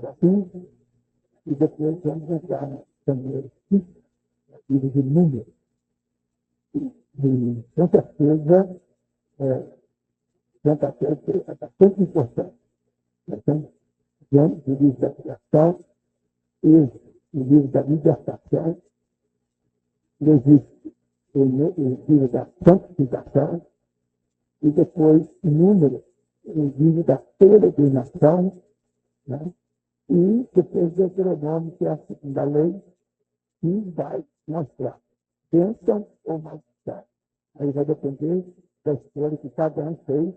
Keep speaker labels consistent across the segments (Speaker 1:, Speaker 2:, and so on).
Speaker 1: assim, e depois vamos entrar também livro de números. E, com certeza, Santa Fé é bastante importante. Então, diante do livro da criação e o livro da libertação, existe o livro da santificação e depois número, o livro da peregrinação, né? E depois Deuteronômio, que é a segunda lei, que vai mostrar bênção ou maldição. Aí vai depender da escolha que cada um fez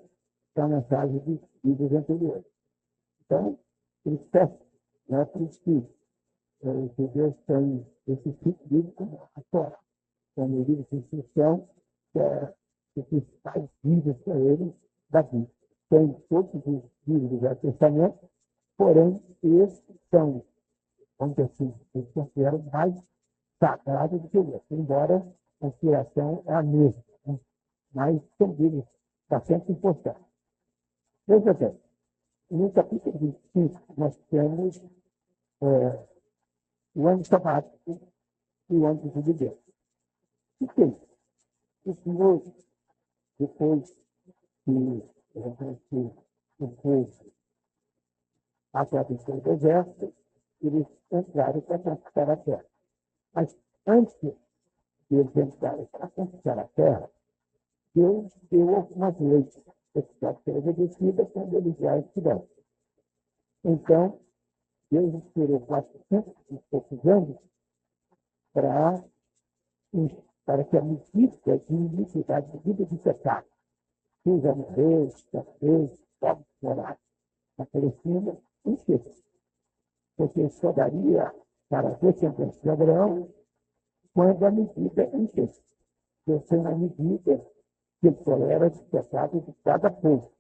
Speaker 1: para a mensagem dos livros anteriores. Então, eles testam, né? Por isso que os judeus têm esse tipo de livro como a Torá, como livro de instrução, que é os principais livros para eles da Bíblia. Tem todos os livros do Velho Testamento, porém, esses são, vamos dizer assim, eles consideram mais sagrados do que o outro, embora a inspiração é a mesma, né? Mas são livros bastante importantes. Veja bem, no capítulo 25, nós temos o ano sabático e o ano de jubileu. O que é isso? O Senhor, depois que o povo atravessou o deserto, eles entraram para conquistar a terra. Mas antes de eles entrarem para conquistar a terra, Deus deu algumas leis que precisavam ser obedecidas quando eles já estiveram. Então, Deus esperou 400 e poucos anos para que a medida de iniquidade, medida de pecado, seja no rei, pobre, morar na Palestina, enchesse. Porque só daria para a descendência de Abraão quando a medida enchesse. Essa é uma medida que tolera os pecados de cada povo.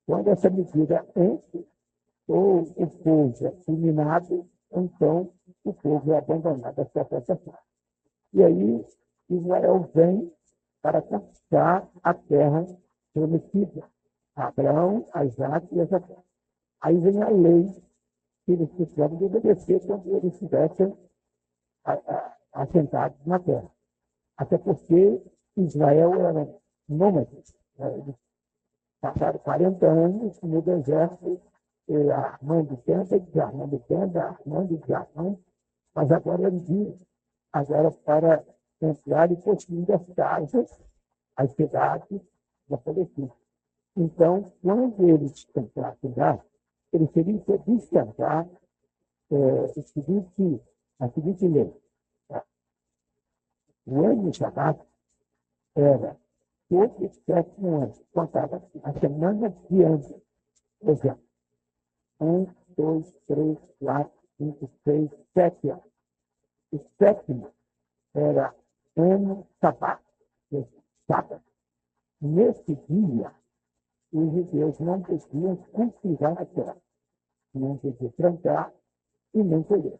Speaker 1: Quando essa medida enche, ou o povo é eliminado, então o povo é abandonado a sua própria casa. E aí Israel vem para conquistar a terra prometida. Abraão, a Isaac e a Jacó. Aí vem a lei que eles precisavam de obedecer quando eles estivessem assentados na terra. Até porque Israel era nômade. Eles passaram 40 anos no deserto, armando tenda, desarmando tenda, armando, desarmando, mas agora eles vinham agora para entrar e construir as casas, as cidades da Palestina. Então, quando eles entrassem lá, eles teriam que observar a seguinte lei. Tá? O ano sabático era todo o sétimo ano, contava a semana de ano. Por exemplo, 1, 2, 3, 4, 5, 6, 7 anos. O sétimo era ano sabático, sábado. Nesse dia, os judeus não podiam cultivar a terra, não podiam plantar e nem colher.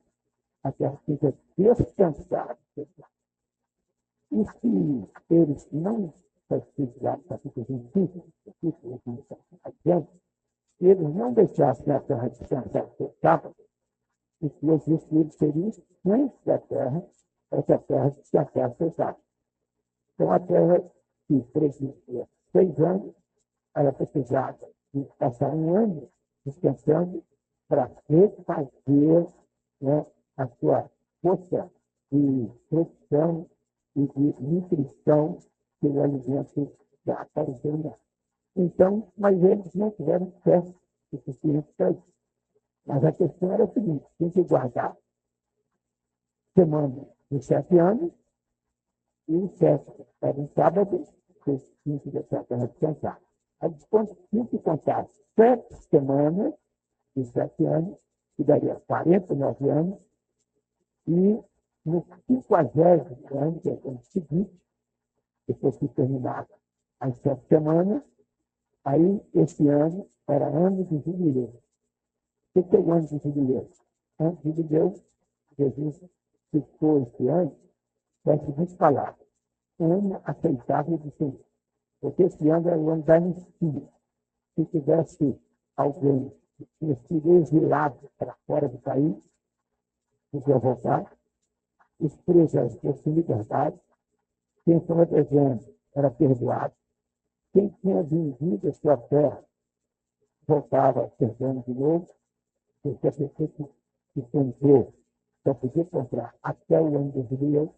Speaker 1: A terra fica descansada. E se eles não participaram do capítulo 25, capítulo 25, eles não deixassem a terra descansar por sábado, e que eles seriam expulsos da terra, para que a terra descansasse por sábado. Então, a terra que produzia 6 anos, ela precisava de passar um ano descansando para refazer, né, a sua força de produção e de nutrição que o alimento dá para o ser humano. Então, mas eles não tiveram fé suficiente para isso. Mas a questão era a seguinte: tem que guardar semana de 7 anos, e o 7 era um sábado, que tinha que deixar a terra descansar. Aí tinha que contar 7 semanas de 7 anos, que daria 49 anos, e no 50º ano, que é o ano seguinte, depois que terminava as 7 semanas, aí esse ano era ano de jubileu. O que é o ano de jubileu? Ano de jubileu, Jesus citou esse ano, com as seguintes palavras: ano aceitável do Senhor. Porque esse ano era o ano da anistia. Se tivesse alguém tinha sido exilado para fora do país, podia voltar, os presos fossem liberdade, quem estava devendo era perdoado, quem tinha vendido a sua terra voltava perdendo de novo, porque a pessoa que comprou só podia comprar até o ano 2000,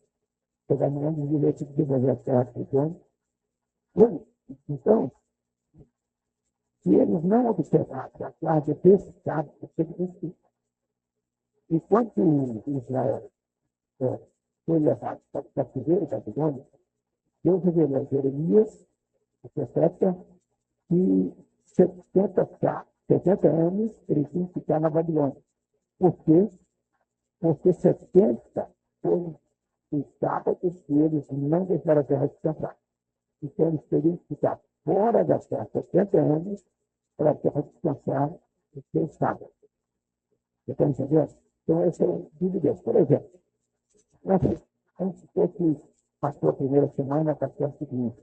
Speaker 1: chegar no ano 2000 tinha que devolver a terra para o dono. Então, se eles não observassem a guarda desse Estado, enquanto Israel foi levado para o cativeiro babilônico, Deus revelou a Jeremias, o profeta, que 70 anos eles tinham que ficar na Babilônia. Por quê? Porque 70 foram os sábados que eles não deixaram a terra descansar. Então, eles teriam que ficar fora da terra 70 anos para a terra descansar os seus sábados. Você está entendendo? Então, essa é a dúvida. Por exemplo, vamos supor que passou a primeira semana, passou a segunda.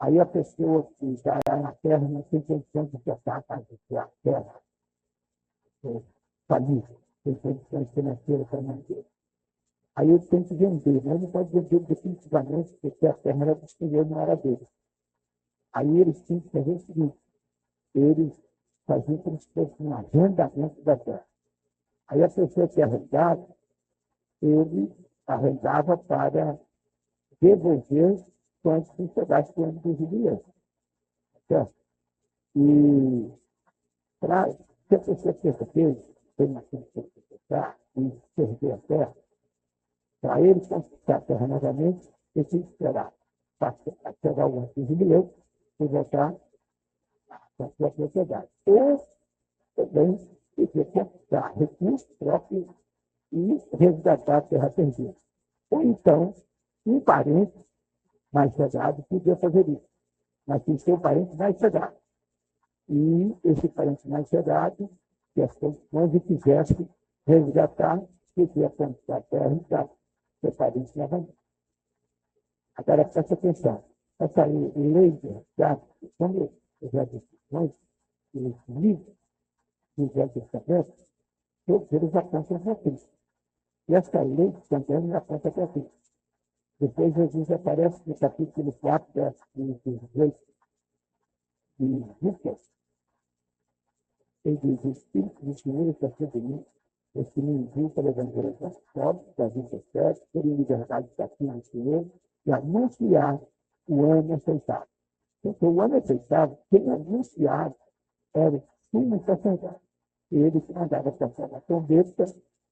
Speaker 1: Aí a pessoa que está na terra não tem condição de tocar a terra, falir, tem condições financeiras para manter. Aí ele tem que vender, mas não pode vender definitivamente, porque a terra era do Senhor, não era dele. Aí eles tinham que fazer o seguinte, eles faziam como se fosse um arrendamento da terra. Aí a pessoa que arrendava, ele arrendava para devolver quando se chegasse o ano de jubileu. Certo? E se a pessoa tem uma condição de pensar e perder a terra, para ele conquistar a terra novamente, ele tem que esperar para chegar o ano de jubileu e voltar para a sua propriedade. Ou também ele conquistar recursos próprios e resgatar a terra perdida. Ou então, um parente mais chegado podia fazer isso, mas tem que ser um parente mais chegado. E esse parente mais chegado, que as condições quisesse resgatar, podia conquistar a terra e dar seu parente novamente. Agora, presta atenção. Essa lei de resgate, como eu já disse, os livros do Velho Testamento, todos eles apontam para Cristo. E essa lei também aponta para Cristo. Depois Jesus aparece no capítulo 4, versículo 18 de Lucas. Ele diz: o Espírito do Senhor está sobre mim, esse me enviou para evangelizar os pobres, das incertezas, ter liberdade de aqui no Senhor e anunciar o ano aceitável. Então, o ano aceitável, quem anunciava era o sumo sacerdote. Ele que mandava cantar a trombeta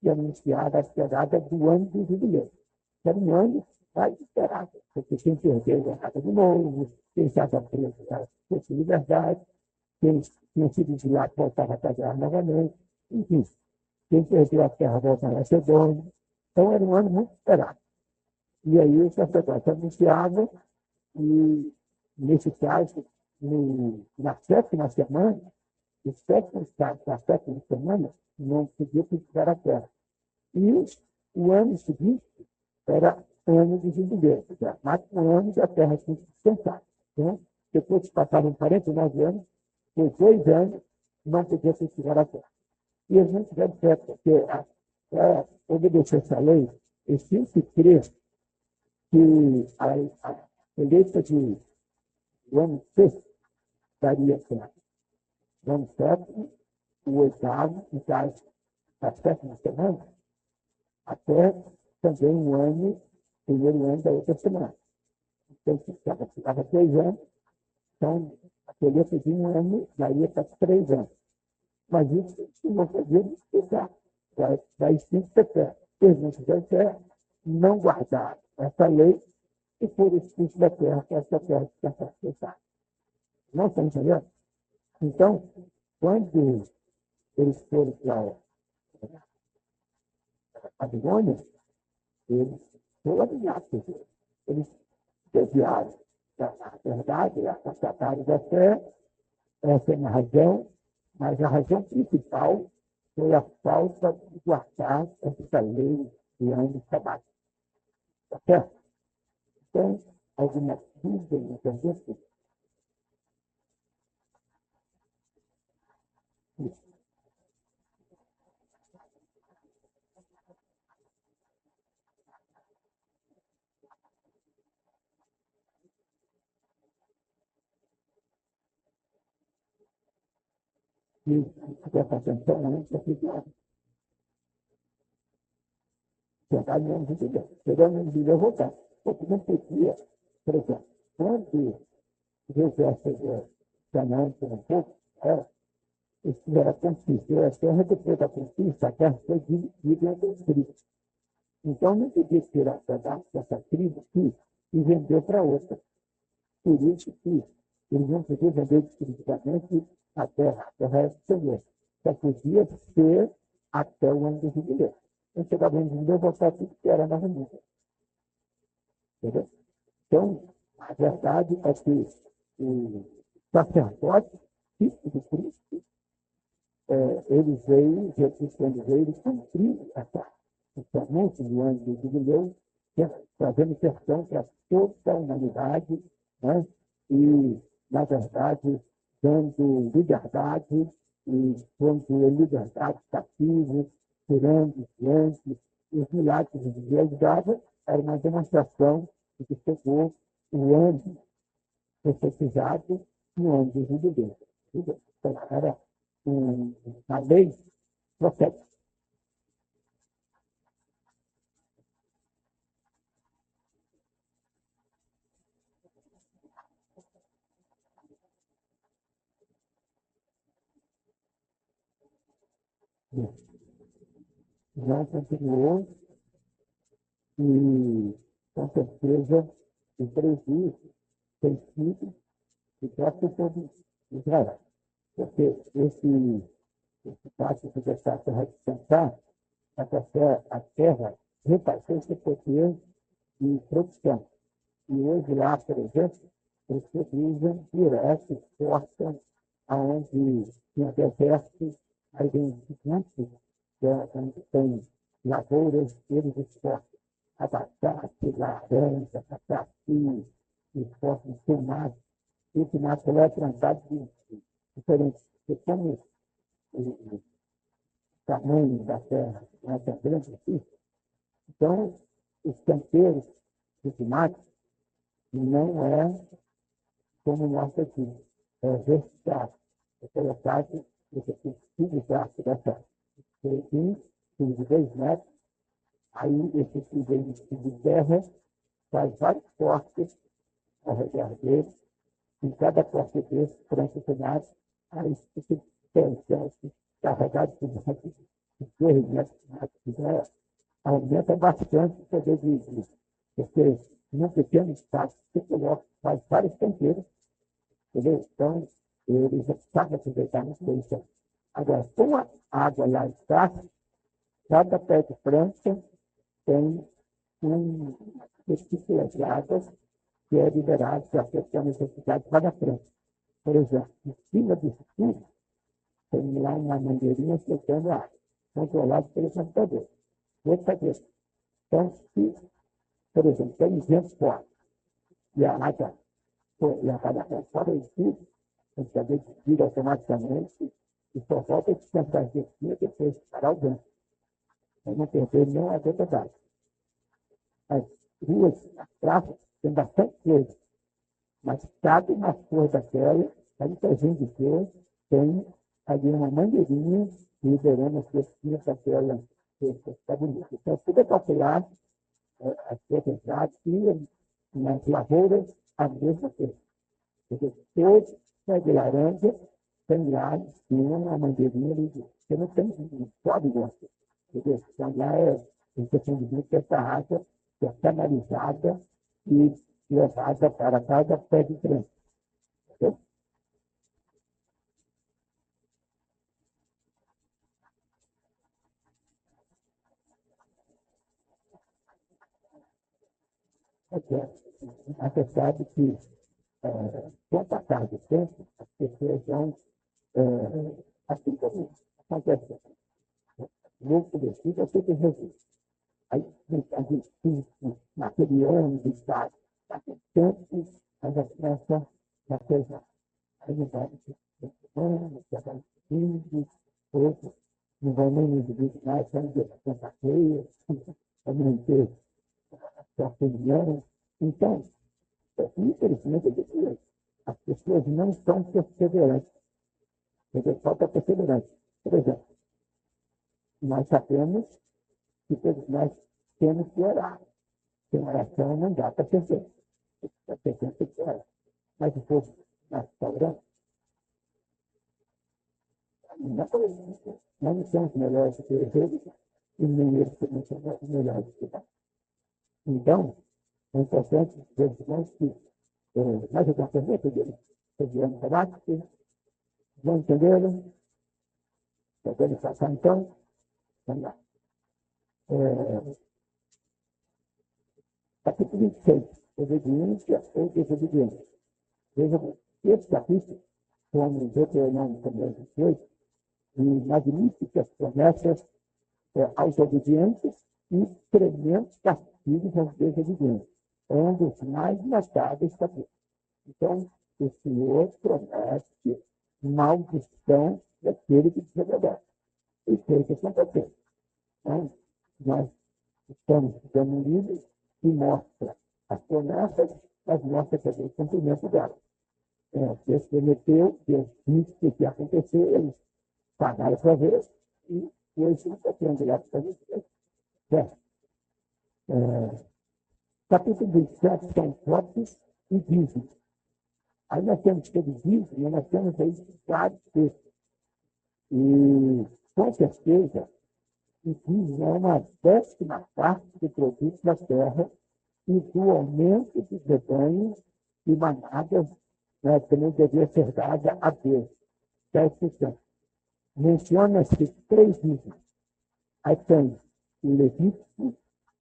Speaker 1: e anunciava a chegada do ano do jubileu. Era um ano mais esperado, porque quem perdeu a casa de novo, quem estava preso fosse liberdade, quem tinha sido exilado voltava a casar novamente, enfim, quem perdeu a terra voltava a ser dono. Então, era um ano muito esperado. E aí o sacerdote anunciava, e nesse caso, na sétima semana, os sétimos estados da sétima semana, não podia cultivar a terra. E o ano seguinte era ano de jubileu, mais um ano da terra tinha que descansar. Então, depois que passaram 49 anos, por 2 anos, não podia cultivar a terra. E a gente deve ser, porque para obedecer essa lei, eles tinham que crer que a colheita do ano sexto daria certo. O ano sétimo, o oitavo, no caso, a sétima semana, até também o primeiro ano da outra semana. Então, ficava 3 anos, então a colheita de um ano daria para 3 anos. Mas isso não fazia explicar. Daí sim ser fé. Eles não fizeram fé, não guardaram essa lei e foram expulsos da terra, que essa terra descansar. Não estão entendendo? Então, quando eles foram para a Babilônia, eles foram alinhados. Eles desviaram da verdade, afastado da fé, essa é uma razão, mas a razão principal foi a falta de guardar essa lei de ano sabático. Tá certo? Então, alguma dúvida no entendimento? E essa atenção única fica sentar no ônibus de Deus. Pegar o ônibus de Deus e voltar. Porque não podia, por exemplo, quando José chegou chamando um pouco, isso era conquista. A terra, depois da conquista, a terra foi dividida entre tribos. Então, não podia tirar pedaço dessa tribo aqui e vender para outra. Por isso que eles não podiam vender definitivamente a terra era do Senhor. Só podia ser até o ano do jubileu. Quando chegava o ano do jubileu, voltar tudo que era novamente. Entendeu? Então, a verdade é que o sacerdote, tipo de Cristo, ele veio, Jesus quando veio, ele cumpriu esse anúncio do ano do jubileu, trazendo questão para toda a humanidade, né? E, na verdade, dando liberdade, e pondo em liberdade cativos, curando doentes, e os milagres que Jesus dava era uma demonstração de que chegou o ano profetizado no ano do jubileu. Então, era uma lei profética. Já continuou e, com certeza, o prejuízo tem sido o próprio povo de Israel. Porque esse fato de deixar a terra descansar, a terra repassou seu poder de produção. E hoje lá, por exemplo, eles produzem direto, exportam aonde tinha deserto, aí vem gigantes, onde tem lavouras, eles exportam abacate, laranja, abacaxi, exportam tomate. E o tomate é plantado de diferentes. Porque como o tamanho da terra não é tão grande assim, então os temperos de tomate não é como nós aqui, é vertical. É colocado, você tem tudo braço dessa tudo de 2 metros, aí esse tubo de terra faz vários cortes ao redor dele, em cada corte desse, durante o cenário, aí você tem carregado de 2 metros, aumenta bastante o poder de porque num pequeno espaço você coloca, faz vários temperos. Entendeu? Então, eles sabem aproveitar muito bem isso. Agora, com a água lá escassa, cada pé de planta tem um específico de água que é liberado para a necessidade de cada planta. Por exemplo, em cima disso tudo, tem lá uma mangueirinha soltando água, controlada pelo computador. Então, se, por exemplo, tem um vento forte e a água e a cada fora de tudo, o computador desliga automaticamente e só volta a descansar de dia depois de parar o vento. Para não perder nenhuma gota d'água. As ruas, as praças, tem bastante coisa, mas cada uma cor daquela, cada pezinho de cor, tem ali uma mangueirinha liberando as pesquisas daquela que está bonita. Então, tudo é calculado, as potencialidades e nas lavouras a mesma coisa. Porque todo pé de laranja tem lá em cima uma mangueirinha ali, você não tem código. Então, lá é questão de que essa água é canalizada e levada para cada pé de trânsito. Você sabe que, com o passar do tempo, as pessoas vão, assim como acontece, no coletivo, eu sempre resolvo. Aí, a gente, naquele ano de idade, naquele tempo, a gente começa a coisa, aí não vai, já vai filhos, outros, não vão nem nos vídeos mais, são de Santa Feia, também ter sua opinião. Então, infelizmente, as pessoas não são perseverantes. Porque falta perseverança. Por exemplo, nós sabemos que todos nós temos que orar. Sem oração não dá para perceber. A pessoa tem que orar. Mas o povo está orando. Nós não somos melhores do que eles e nem eles não são melhores do que nós. Então, é importante dizer que nós já estamos entendendo o debate, vão entendê-lo, podemos passar então, vamos lá. Capítulo 26, obediência ou desobediência. Vejam, esse capítulo, como Deuteronômio também 28, e magníficas promessas aos obedientes e tremendos castigos aos desobedientes. É um dos mais notáveis capítulos. Então, o Senhor promete maldição daquele que desobedece. E foi o que aconteceu. Então, nós estamos dando um livro que mostra as promessas, mas mostra também o cumprimento delas. Deus prometeu, Deus disse que ia acontecer, eles pagaram para ver e hoje não está tendo graças a Deus. Capítulo 27 são votos e dízimos. Aí nós temos que dízimo, nós temos aí vários textos. E, com certeza, o dízimo é uma 10ª parte do produto da terra e do aumento de rebanhos e manadas, também devia ser dada a Deus. 10%. Menciona-se 3 dízimos. Aí tem o Levítico,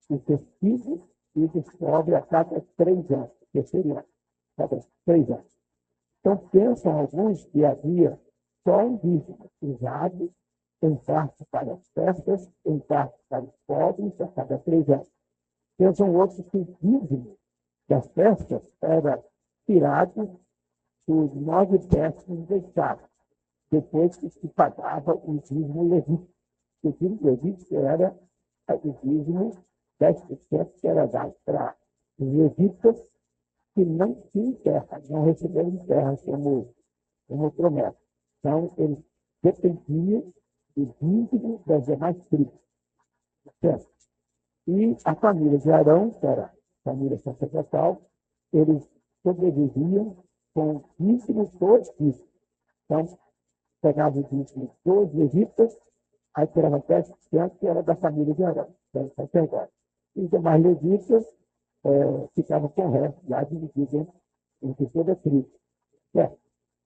Speaker 1: o Testigo e o descobre a cada 3 anos. Terceiro ano, cada 3 anos. Então, pensam alguns que havia só um dízimo usado, em parte para as festas, em parte para os pobres, a cada 3 anos. Pensam outros que o dízimo das festas era tirado dos 9 décimos deixados, depois que se pagava o dízimo levítico. O dízimo levítico era o dízimo 10% que era dado para os levitas que não tinham terra, não receberam terra como promessa. Então, eles dependiam do dízimo das demais tribos. Certo? E a família de Arão, que era a família sacerdotal, eles sobreviviam com o dízimo dos dízimos. Então, pegava o dízimo dos levitas, aí tirava 10% que era da família de Arão, do sacerdote. E os demais levitas ficavam com o resto, lá dividido entre toda a tribo. Certo?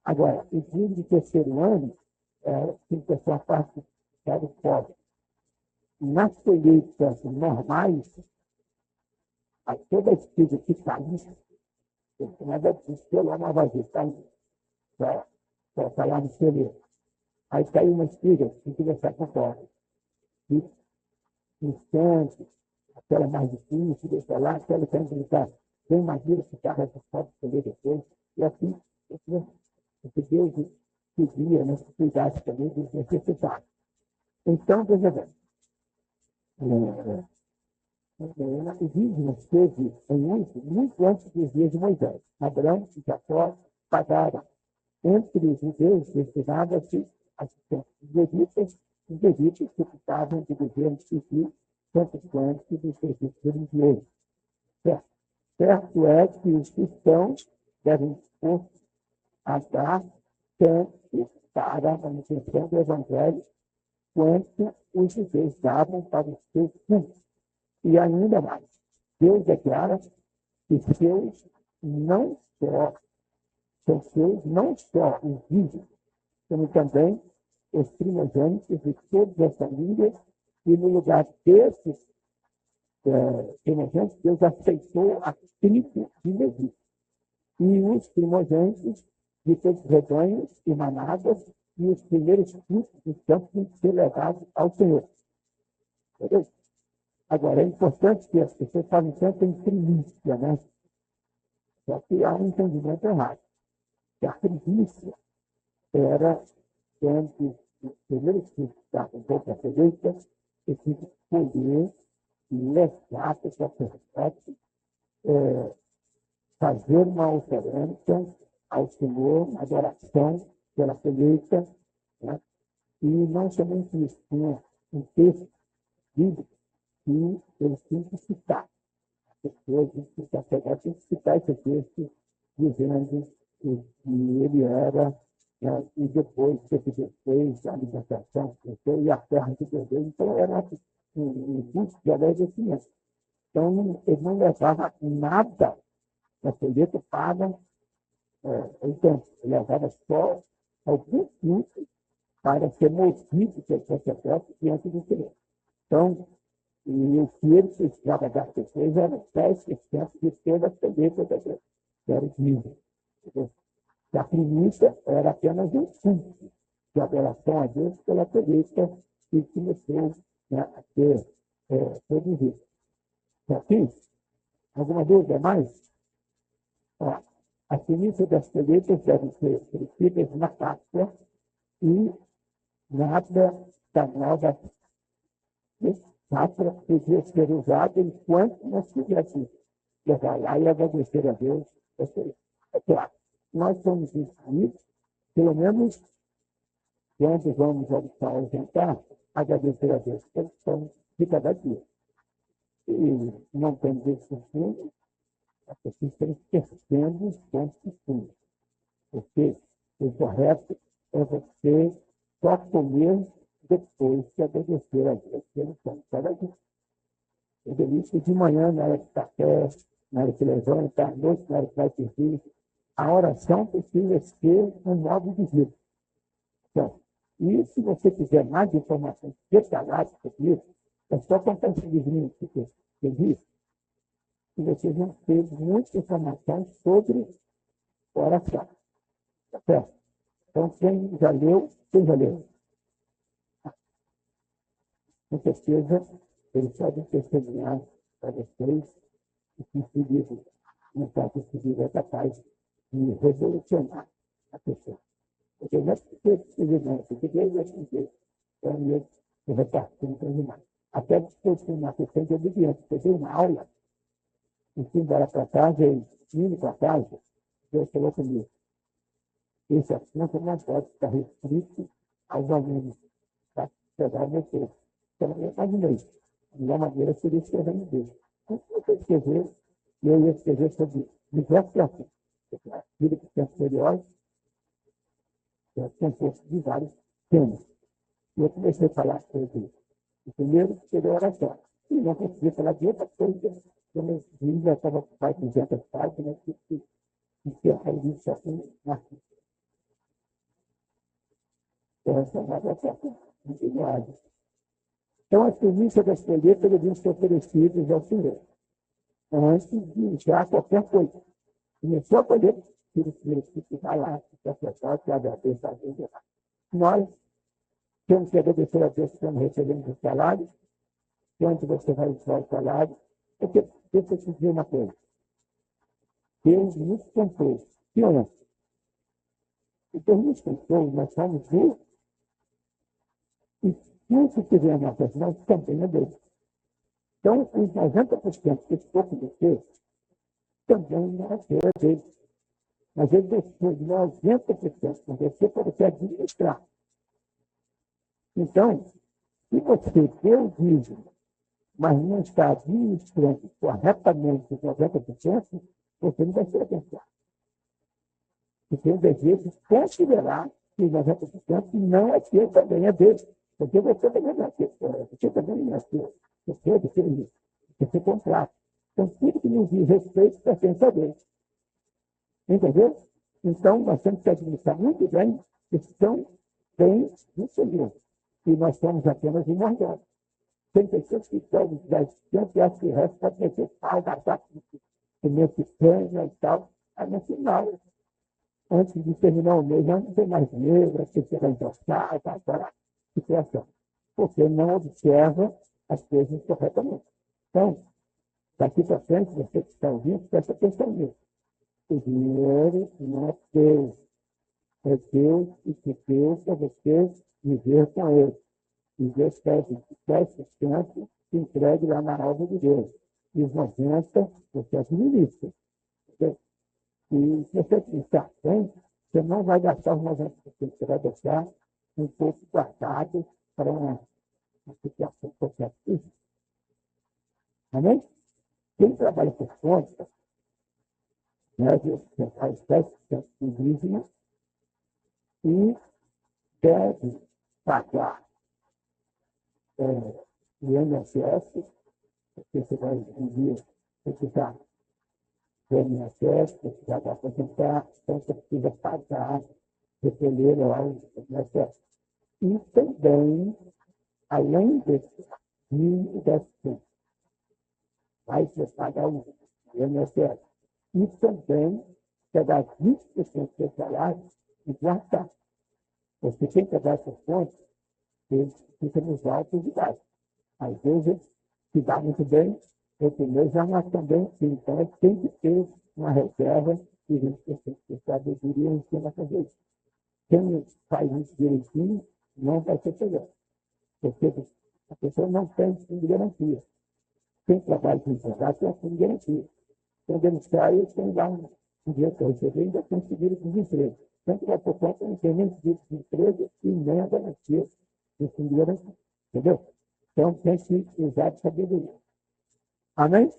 Speaker 1: Agora, o dízimo de terceiro ano, tinha que ser a parte dos pobres. Nas colheitas normais, a toda a espiga que caísse, nada disso, pelo uma vazia, para lá no celeiro. Aí caiu uma espiga, tem que deixar com fora. E instante, aquela mais difícil, deixa lá, aquela que está bem madeira, ficava essa foto de colher depois. E assim, Deus pedia, né, que cuidasse também dos necessitados. Então, veja bem, o dízimo teve muito antes dos dias de Moisés. Abraão e Jacó pagaram. Entre os judeus destinava-se os levitas que ficavam de governo civil, tanto quanto dos serviços religiosos. Certo é que os cristãos devem dispor a dar tanto para a manutenção do evangelho, quanto os judeus davam para os seus cultos. E ainda mais, Deus declara que seus não só os dízimos, como também os primogênitos de todas as famílias, e no lugar desses primogênitos, Deus aceitou a tribo de Levi. E os primogênitos de todos os rebanhos e manadas, e os primeiros frutos dos campos têm que ser levados ao Senhor. Entendeu? Agora, é importante que as pessoas façam tanto em primícia, né? Só que há um entendimento errado. Que a primícia era quando os primeiros frutos estavam pouco a colheita, e tinha que escolher e levar para o sacerdote, fazer uma oferenda ao Senhor, uma adoração pela colheita, né? E não somente isso, tinha um texto bíblico que eles tinham que citar. As pessoas tinham que citar esse texto dizendo que ele era, né? E depois que ele fez a alimentação, e a terra que perdeu. Então, era um curso de agradecimento. Então, ele não levava nada da colheita para então, ele levava só alguns frutos para ser movido pelo sacerdote diante do Senhor. Então, e o que ele precisava das pessoas era 10% de toda a colheita da igreja, que era o dízimo. A primícia era apenas um culto de adoração a Deus pela colheita que começou, né, a ser produzida. Aqui, alguma dúvida mais? Ó, as primícias das colheitas devem ser oferecidas na Páscoa e nada da nova safra podia ser usado enquanto não estivesse levar lá e agradecer a Deus. É claro, nós somos instruídos, pelo menos quando vamos almoçar ou jantar, agradecer a Deus pelo pão de cada dia. E não temos esse costume, as pessoas estão esquecendo os bons costumes. Porque o correto é você só comer depois de agradecer a Deus pelo pão de cada dia. Eu delícia de manhã, na hora de café, na hora que levanta, à noite, na hora que vai servir. A oração precisa ser um modo de vida. Então, e se você quiser mais informações detalhadas sobre isso, é só comprar esse livrinho que eu disse, e vocês vão ter muita informação sobre oração. Tá certo? Então, quem já leu, com certeza, eles podem testemunhar para vocês que esse livro, no caso, esse livro é capaz de revolucionar a pessoa. Porque não é porque escrever, não, porque Deus é escrever. Então, eu repartindo com os irmãos. Até depois de uma questão de obediência. Eu dei uma aula, no fim dela para casa, indo para casa, Deus falou comigo. Esse assunto não pode estar restrito aos alunos para pegar o meu texto. Então, eu imaginei. De uma maneira, seria escrevendo Deus. Então, se você escrever, eu ia escrever sobre diversos assuntos. Aquilo que tem superior, é composto de vários temas. E eu comecei a falar sobre o primeiro, que seria a oração. E não conseguia falar de outra coisa. Eu me vi, já estava com mais de 200 páginas, que encerra isso assim, na continuada. Então, as primícias das colheitas deviam ser oferecidas ao Senhor, antes de já qualquer coisa. Começou a colheita, tira o que vai lá, o sacerdote agradeça a Deus. Nós temos que agradecer a Deus quando recebemos o salário, quando você vai usar o salário, porque deixa eu te dizer uma coisa. Deus nos comprou. E olha, Deus nos comprou, nós somos justos, e se tiver a nossas mãos, também é Deus. Então, os 90% desse pouco de ser, também não é dele. Mas ele deixou 90% com você para você administrar. Então, se você deu o dízimo, mas não está administrando corretamente os 90%, você não vai ser abençoado. Você tem o dever de considerar que os 90% não é seu, também é dele. Porque você também não é seu. Você também não é seu. Você é de ser contrato. Então, tudo que nos diz respeito pertence a Deus. Entendeu? Então, nós temos que administrar muito bem que são bens do Senhor. E nós somos apenas um mordomo. Tem pessoas que estão nos 10% e acham que o resto pode meter pau, gastar comer picanha e tal. Aí, no final, antes de terminar o mês, já não tem mais dinheiro, a pessoa vai endossar, aquela situação. Porque não observa as coisas corretamente. Então, daqui para frente, você que está ouvindo, presta atenção nisso. O dinheiro não é teu. É Deus e que Deus para você viver com ele. E Deus pede 10% se entregue lá na obra de Deus. E os 90% você administra. E se você pensar bem, você não vai gastar os 90%, você vai deixar um pouco guardado para uma situação qualquer. Amém? Quem trabalha por conta, né, faz 10% de dízimo e deve pagar o INSS, porque você vai precisar do INSS, precisar de aposentar, então você precisa pagar, recolher lá o INSS. E também, além desse 1.010%, vai você pagar o INSS. E também pegar 20% do seu salário e guardar. Você tem que pegar por conta, ele fica nos altos e baixos. Às vezes, se dá muito bem, outro mês já não é tão bem assim. Então, tem que ter uma reserva de 20%. Você sabedoria ensina a fazer isso. Quem faz isso direitinho, não vai ser melhor. Porque a pessoa não tem fundo de garantia. Quem trabalha com empregado tem fundo de garantia. Quando ele sai, ele tem lá um dia para receber, ainda tem seguro de desemprego. Tanto que, por conta, não tem nem seguro de desemprego e nem a garantia de fundo de garantia. Entendeu? Então, tem que usar de sabedoria. Amém?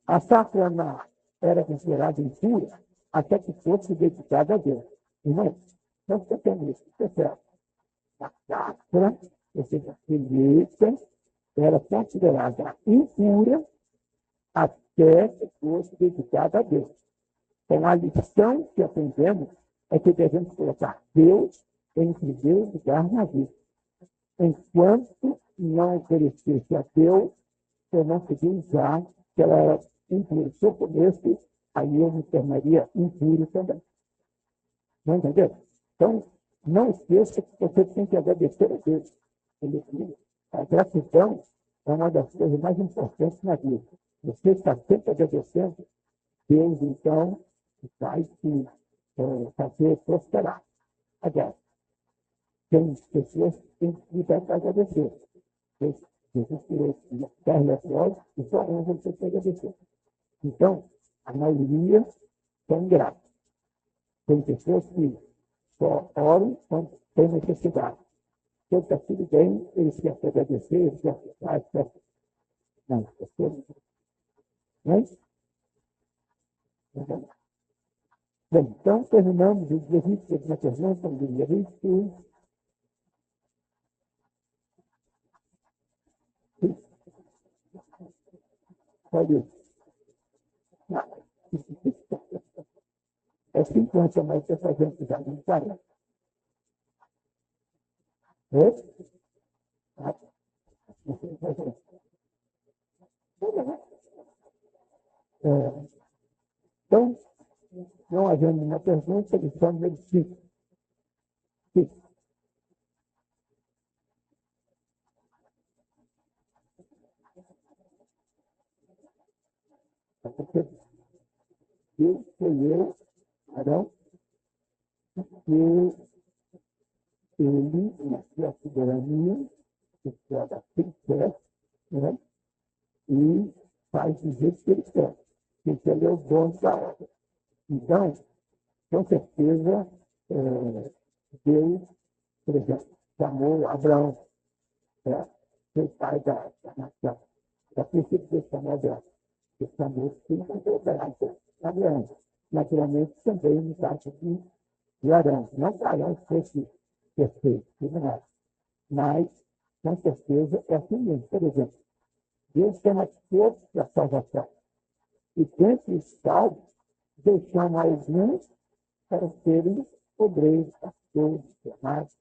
Speaker 1: A safra era considerada impura até que fosse dedicada a Deus. Irmão, então você tem isso. Você certo. A safra, ou seja, a colheita, era considerada impura até que fosse dedicada a Deus. Então, a lição que aprendemos é que devemos colocar Deus em primeiro lugar na vida. Enquanto não oferecesse a Deus, eu não podia usar que ela era impura. Se eu comesse, aí eu me tornaria impuro também. Não entendeu? Então, não esqueça que você tem que agradecer a Deus. A gratidão é uma das coisas mais importantes na vida. Você está sempre agradecendo, Deus, então, vai te fazer prosperar. Agora, tem pessoas que têm que agradecer. Jesus tirou 10 leprosos e só um você tem que agradecer. Então, a maioria são gratos. Tem pessoas que só oram quando tem necessidade. Quando está tudo bem, eles querem agradecer, eles querem ficar, etc. Não, pessoas não é? Bem, então, terminamos o Levítico, uma pergunta do Levítico. Pode. É 50, mas você fazendo já não para. Então, não havendo uma pergunta, eles são medicina. Porque Deus escolheu Arão, que ele, na sua soberania, que pega quem quer, né? E faz do jeito que ele quer. Porque ele é o dono da obra. Então, com certeza, Deus, por exemplo, chamou Abraão, foi pai da nação. A princípio, Deus chamou Abraão. Ele chamou os filhos de Abraão. Naturalmente, também no caso de Arão. Não que Arão fosse perfeito, não é. Mas, com certeza, é assim mesmo. Por exemplo, Deus chama todos para a salvação. E dentre os salvos, Deus chama alguns para serem obreiros, pastores, chamados.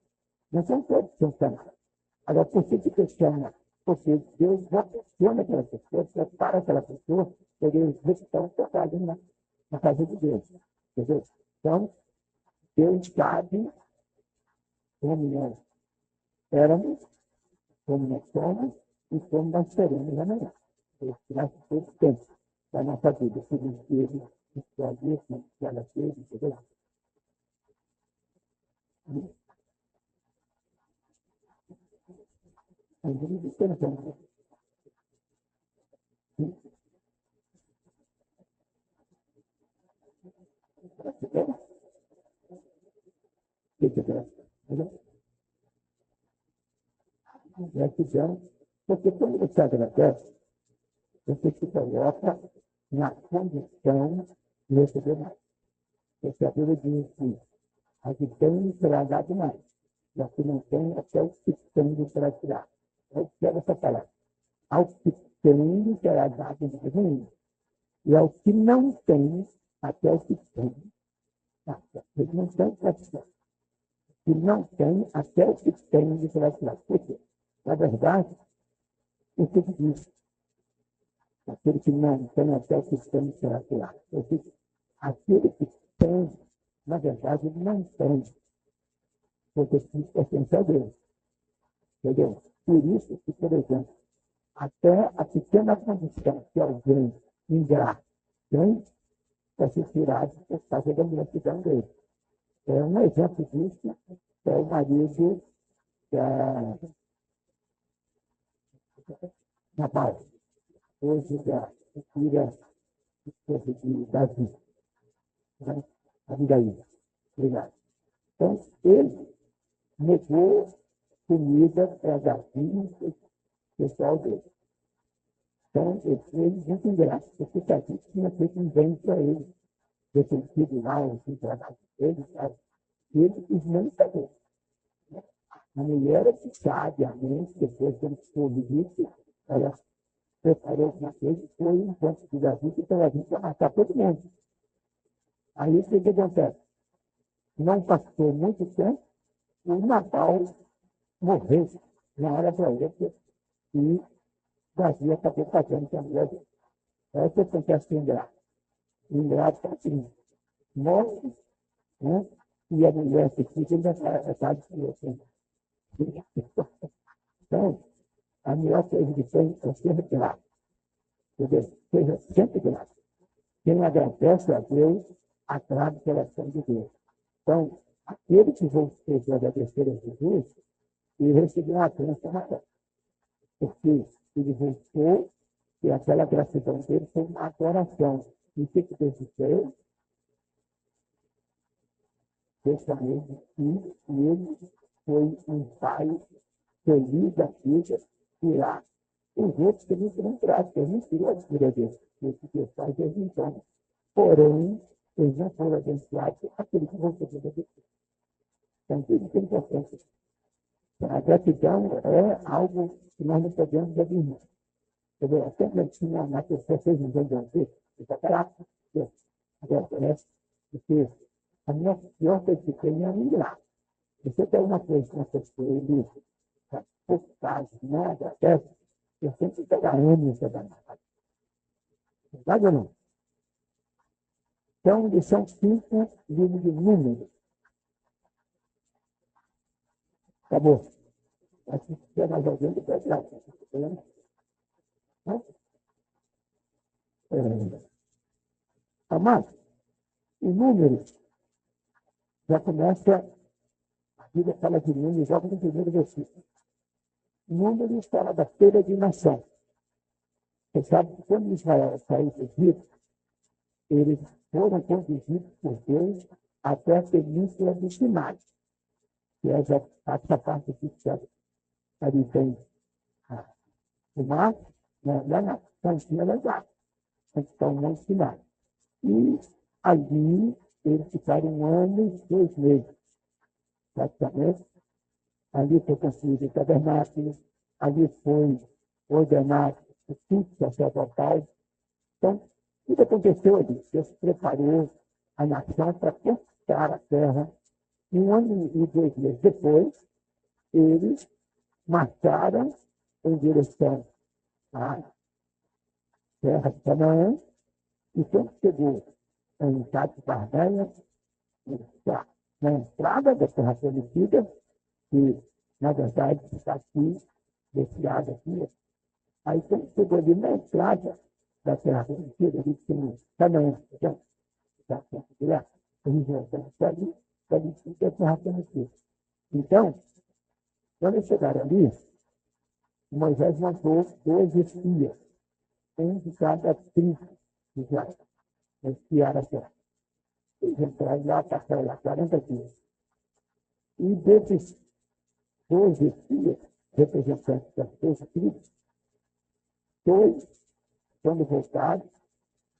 Speaker 1: Não são todos que são chamados. Agora, por que Deus chama? Porque Deus vocaciona aquela pessoa, prepara aquela pessoa para ele executar um trabalho na casa de Deus. Entendeu? Então, Deus sabe como nós éramos, como nós somos e como nós seremos amanhã. Deus traz todo o tempo da nossa vida. Segundo ele, sua vida, que ela fez, entendeu? Você não tem. Entendeu? O que é? Gratidão. Porque quando você agradece, você se coloca na condição de receber mais. Porque a Bíblia diz que a que tem será dado mais. E a que não tem, até o que tem será tirado. Eu quero essa palavra. Ao que tem será dado mais ainda. E ao que não tem, até o que tem. Ele não tem gratidão. Que não tem, até o que tem será tirado. Por quê? Na verdade, o que diz? Aquele que não tem, até o que tem será tirado. Aquele que tem, na verdade, não tem. Porque isso pertence a Deus. Entendeu? Por isso que, por exemplo, até a pequena condição que alguém ingrato tem, vai ser tirado por causa da gratidão dele. Um exemplo disso é o marido da Nabal, hoje da filha de Davi, né? Abigail. Obrigado. Então, ele negou comida para Davi e o pessoal dele. Então, ele foi muito ingrato, porque Davi tinha feito um bem para ele, defendido lá, o trabalho dele, sabe? E ele quis nem saber. A mulher é que sabiamente, depois que ele soube disso, ela preparou alguma coisa e foi enquanto de Davi, que ela vinha para matar todo mundo. Aí o que acontece? Não passou muito tempo, o Nabal morreu na hora da outra e Davi acabou casando com a mulher dele. Essa acontece ingrato. Ingrato assim, morre, né? E a mulher que fica ainda está de assim. Então, a melhor coisa que tem é ser grato. Seja sempre grato. Quem agradece a Deus, atrai pela ação de Deus. Então, aquele que voltou para agradecer a Jesus, ele recebeu uma transformação. Porque ele voltou e aquela gratidão dele foi uma adoração. E o que Deus fez? Deus chamou de filho e ele foi um pai feliz da vida e lá os outros que não foram gratos, eles não queriam a vida dele. Esse Deus faz eles então. Porém, eles não foram abençoados aquele que voltou para Deus. Então, tudo que é importante. A gratidão é algo que nós não podemos abrir. Até tinha na pessoa fez um grande anjo, está grato, agradece, porque a minha pior coisa que tem é mirar. Você tem uma coisa com a pessoa, ele está focado, não agradece, eu sempre pego a ânimo da nada. Verdade ou não? Então, eles são 5 livros de números. Acabou. Acho que tem mais alguém que está grato. Amado, o número já começa, a Bíblia fala de números, logo no primeiro versículo. Números fala da peregrinação. Você sabe que quando Israel saiu do Egito, eles foram conduzidos por Deus até a península do Sinai, que é essa parte que ali tem o mar, lá na cantinha das águas, onde está o Monte Sinai. E ali eles ficaram 1 ano e 2 meses, praticamente. Ali foi construído o tabernáculo, ali foi ordenado o culto sacerdotal. Então, o que aconteceu ali? Deus preparou a nação para conquistar a terra. E 1 ano e 2 meses depois, eles marcharam em direção à terra de Canaã. E quando chegou em Cades Barneia, na entrada da terra prometida, que na verdade está aqui, desse lado aqui, aí quando chegou ali na entrada da terra prometida, ali tem Canaã, está aqui lá, a região ali fica a terra prometida. Então, quando eles chegaram ali, Moisés mandou 2 espias, um de cada tribo de Israel, espiar a terra. eles entraram lá, passaram lá 40 dias. E desses 12 dias, representantes das 12 tribos, dois, quando voltaram,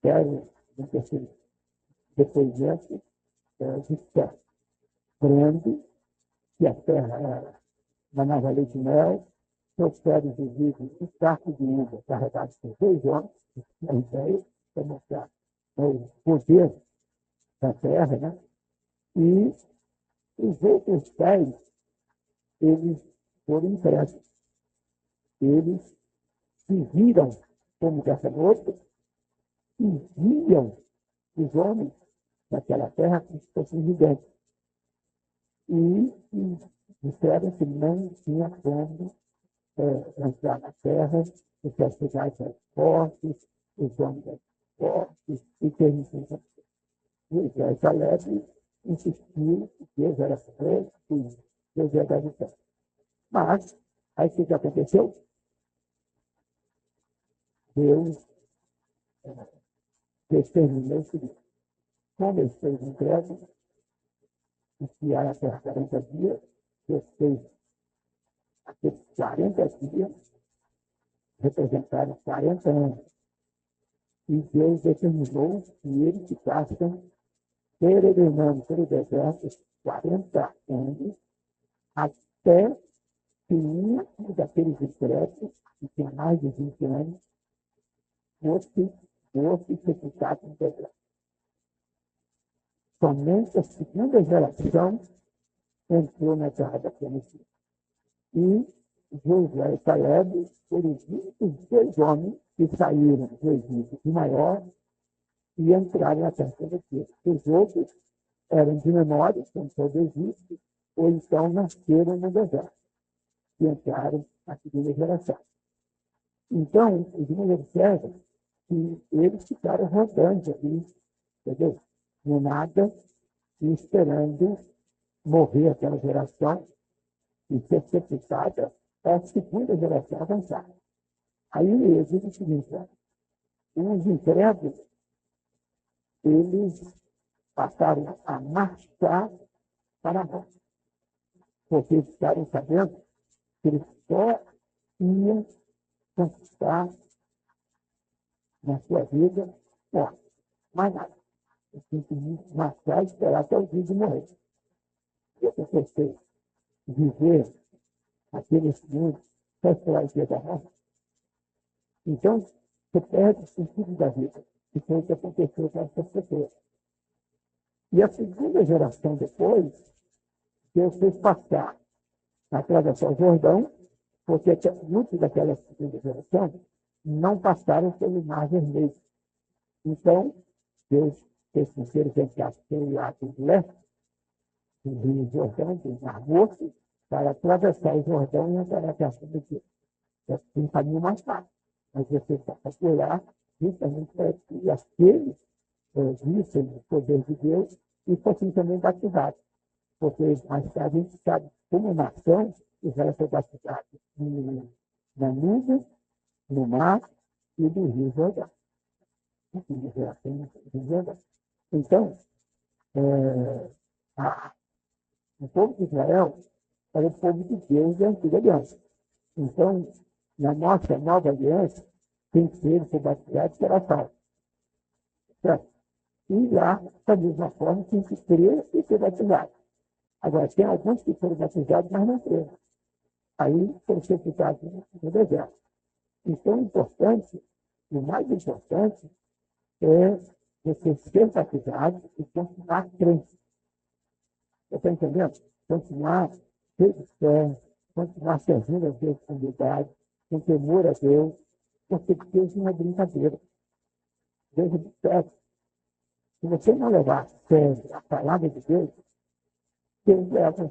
Speaker 1: deram um terceiro depoimento de fé, crendo que a terra era manava leite e mel, trouxeram, inclusive, um saco de uva carregado por 2 homens, a ideia para mostrar o poder da terra, né? E os outros 10, eles foram impressos. Eles se viram como gafanhotos e viam os homens naquela terra como se fossem gigantes. E disseram que não tinha como entrar na terra, porque as cidades eram fortes, os homens eram fortes, e permitiam. E o Zé Caleb insistiu que Deus era forte, que Deus era da vitória. Mas, aí o que aconteceu? Deus determinou o seguinte: como eles fez entrega, espiaram a terra 40 dias, Deus fez aqueles 40 dias, representaram 40 anos. E Deus determinou que eles ficassem peregrinando pelo deserto 40 anos, até que um daqueles discretos, que tinha mais de 20 anos, fosse sepultado no deserto. Somente a segunda geração entrou na terra da prometida. E Josué e Caleb foram os 2 homens que saíram do Egito de maior e entraram na terra prometida. Os outros eram de menores, como todo o Egito, ou então nasceram no deserto e entraram na segunda geração. Então, os números observam que eles ficaram rodando ali, entendeu? No nada, e esperando morrer aquela geração e ser sepultada para a segunda geração avançar. Aí ele diz o seguinte: os incrédulos, eles passaram a marchar para a morte, porque eles ficaram sabendo que eles só iam conquistar na sua vida morte, mais nada. Eles tinham que marchar e esperar até o dia de morrer. Se você viver aquele mundo só esperar o dia da morte, então você perde o sentido da vida. E foi o que aconteceu com essas pessoas. E a segunda geração depois, Deus fez passar atravessar o Jordão, porque muitos daquela segunda geração não passaram pelo Mar Vermelho. Então, Deus fez com que eles entrassem pelo lado leste do Rio Jordão, do Mar Morto, para atravessar o Jordão e entrar na terra prometida. É um caminho mais fácil. Mas você passa por lá, justamente para que aqueles vissem o poder de Deus e fossem também batizados. Porque mais tarde a gente sabe, como nação, Israel foi batizado na nuvem, no mar e no Rio Jordão. Então, o povo de Israel era o povo de Deus da antiga aliança. Então, na nossa nova aliança, quem for batizado será salvo. Certo? E lá, da mesma forma, tem que crer e ser batizado. Agora, tem alguns que foram batizados, mas não creram. Aí foram sepultados no deserto. Então, o mais importante é você ser batizado e continuar crendo. Você está entendendo? Continuar cheio de fé, continuar servindo a Deus com humildade, com temor a Deus, porque Deus não é brincadeira. Deus é sério. Se você não levar a sério a palavra de Deus, Deus leva.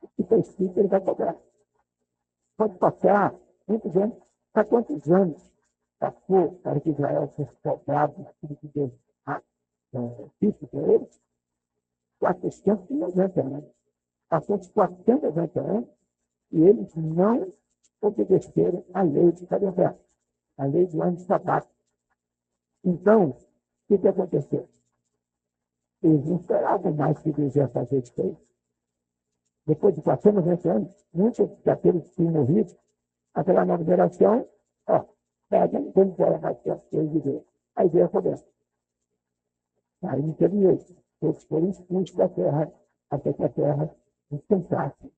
Speaker 1: O que está escrito, ele vai cobrar. Pode passar muitos anos. Há quantos anos passou para que Israel fosse cobrado naquilo que Deus disse para ele? 490 anos. Passou 490 anos e eles não obedeceram à lei de calendário, a lei do ano de sabato. Então, o que aconteceu? Eles não esperavam mais que Deus ia fazer isso aí. Depois de 420 anos, muitos daqueles que tinham morrido, aquela nova geração, ó, pega, como fora mais que as coisas de Deus. Aí veio a problema. Aí não teve jeito. Todos foram expulsos da terra, até que a terra descansasse.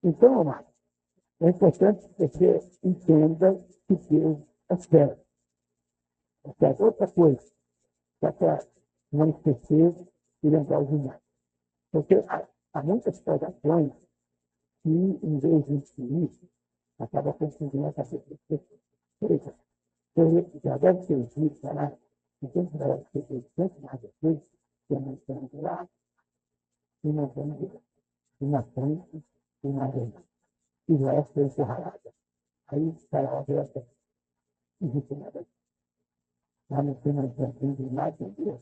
Speaker 1: Então, amado, é importante que você entenda que Deus é sério. É sério. Outra coisa, só para não esquecer e lembrar os irmãos. Porque há muitas pregações que, em vez de instruir, acaba confundindo a cabeça das pessoas. Por exemplo, você já deve ter ouvido falar que dentro da igreja, tanto mais vezes, que não estamos lá, e não vamos e na frente, e na frente. E vai ser empurrada. Aí, para a direita, e existe nada. Lá no final de mais de Deus.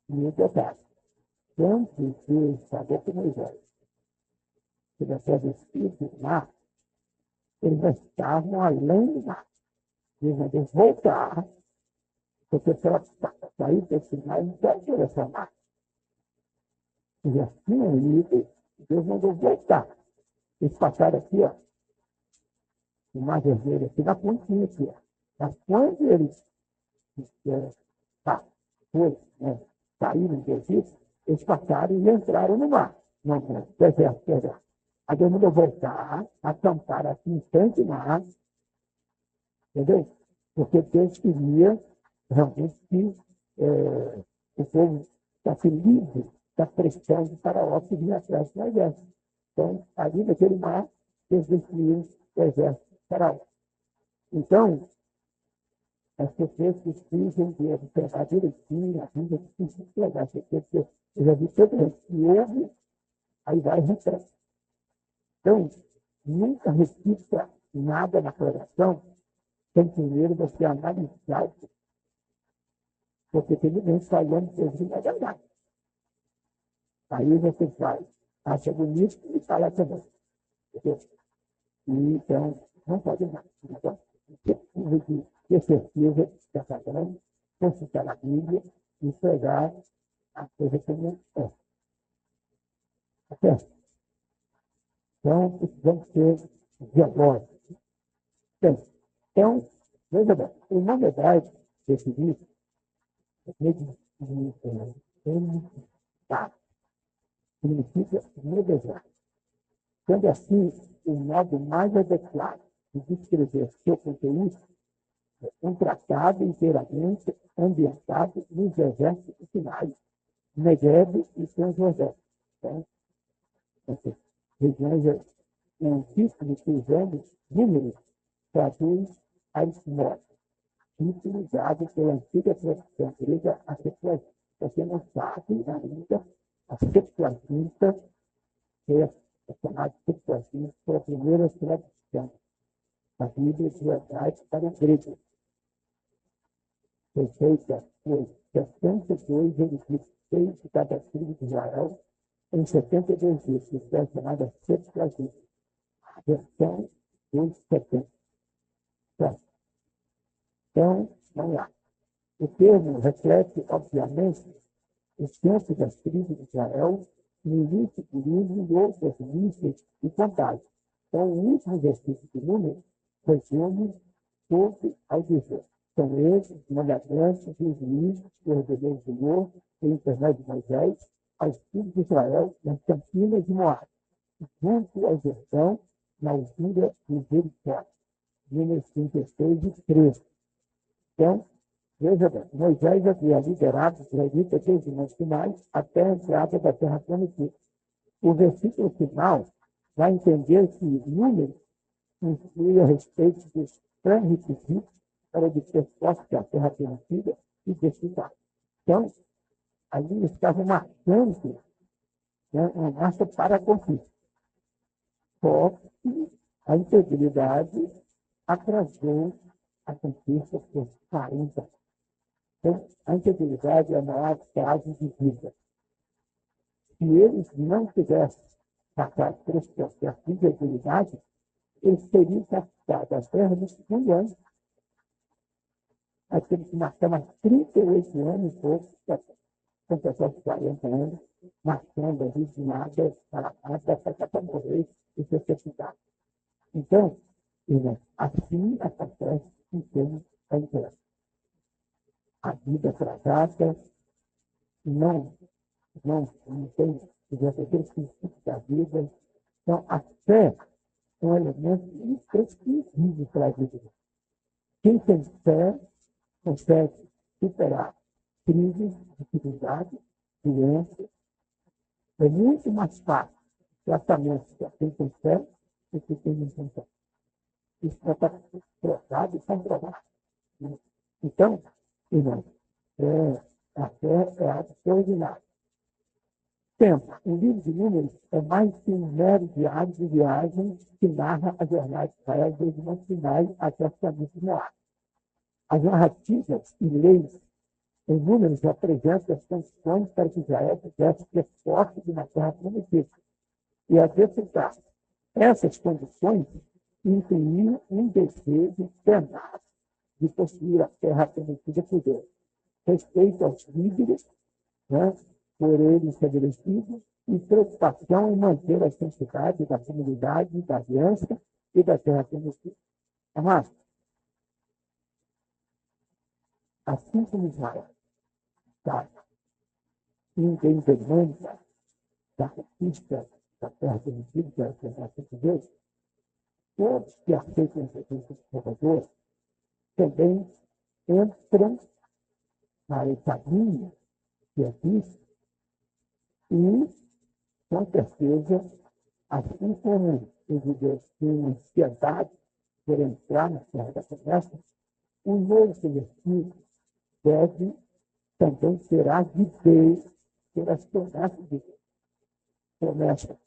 Speaker 1: E o detalhe, tanto Deus falou com Moisés, que depois do Espírito do mar, eles já estavam além do mar. Eles vão voltar, porque para sair desse mar, não quer direção mar. E já tinham ido, Deus mandou voltar. Eles passaram aqui, ó, o mar vermelho, aqui na pontinha aqui, ó. Mas quando eles foi, né, saíram do Egito, eles passaram e entraram no mar. No deserto, perdão. Aí Deus mandou voltar, acampar aqui em frente ao mar, entendeu? Porque Deus queria realmente que o povo ficasse livre da pressão de Faraó que vinha atrás do exército. Então, ali naquele mar, eles destruíram o exército de Faraó. Então, as pessoas precisam de observar direitinho a vida que precisa pegar. Eu já vi tanta gente que ouve, aí vai e repete. Então, nunca repita nada na pregação sem primeiro você analisar, porque tem ninguém falando sobre a verdade. Aí você vai, acha bonito e fala também. Entendeu? E, então, não pode mais. Então, precisa de ter certeza que está falando, consultar a Bíblia e pegar a coisa como é. Tá certo? Então, precisamos ser dialógicos. Então, veja bem, o nome hebraico desse livro significa nebejar. Sendo assim, o modo mais adequado de descrever seu conteúdo é um tratado inteiramente ambientado nos desertos do Sinai, Negev e São José. Então, essas regiões, um título que usamos, números, traduz a esmola, utilizado pela antiga tradição grega a Septuaginta. Você não sabe ainda, a Septuaginta, que é chamada Septuaginta, foi a primeira tradução da Bíblia de hebraico para o grego. Foi feita por 72 eruditos de cada tribo de Israel em 72 dias, que é chamada Septuaginta, a versão dos 70. Então, vamos lá. O termo reflete, obviamente, o tempo das tribos de Israel no início do livro e outras listas e contagens. Então, o último versículo de Número resume tudo ao dizer. São esses os mandamentos e os juízos que ordenou o Senhor, pelo intermédio de Moisés, aos filhos de Israel nas campinas de Moab, junto ao Jordão, na altura de Jericó. Números 36 e 13. Então, veja bem, Moisés havia liderado os israelitas desde o Sinai até a entrada da terra prometida. O versículo final vai entender que Números inclui a respeito dos pré-requisitos para obter posse da terra prometida e desfrutar. Então, ali estavam marcando, né, uma marcha para a conquista. Só que a integridade atrasou a conquista por 40 anos. Então, a integridade é a maior prazo de vida. Se eles não tivessem passado por esse processo de integridade, eles teriam captado a terra no segundo ano. aquele que nasceu há 38 anos e pouco, com pessoas de 40 anos, marchando ali de nada, para morrer e ser sepultado. Então, assim acontece em termos da igreja. A vida fragata não tem aquele princípio da vida. Então, a fé é um elemento imprescindível para a vida. Quem tem fé consegue superar crises, dificuldades, doenças. É muito mais fácil tratamento para quem tem fé do que quem não tem fé. Isso já está provado e comprovado. Então, irmão, a fé é algo extraordinário. Tempo. O livro de Números é mais que um mero diário de viagem que narra a jornada de Israel desde o Sinai até o caminho de Moab. As narrativas e leis em Números apresentam as condições para que Israel pudesse ter posse de uma terra prometida e a desfrutar. Essas condições incluíam um desejo tenaz de possuir a terra prometida por Deus. Respeito aos líderes, por ele estabelecido, e preocupação em manter a santidade da comunidade, da aliança e da terra prometida. Mas, assim como Israel está independente da conquista da terra prometida, da terra de Deus, todos que aceitam Jesus como Salvador também entram para o caminho que existe e, com certeza, assim como os judeus tinham ansiedade por entrar na terra da promessa, o novo convertido deve também ter avidez pelas promessas de Deus. Promessa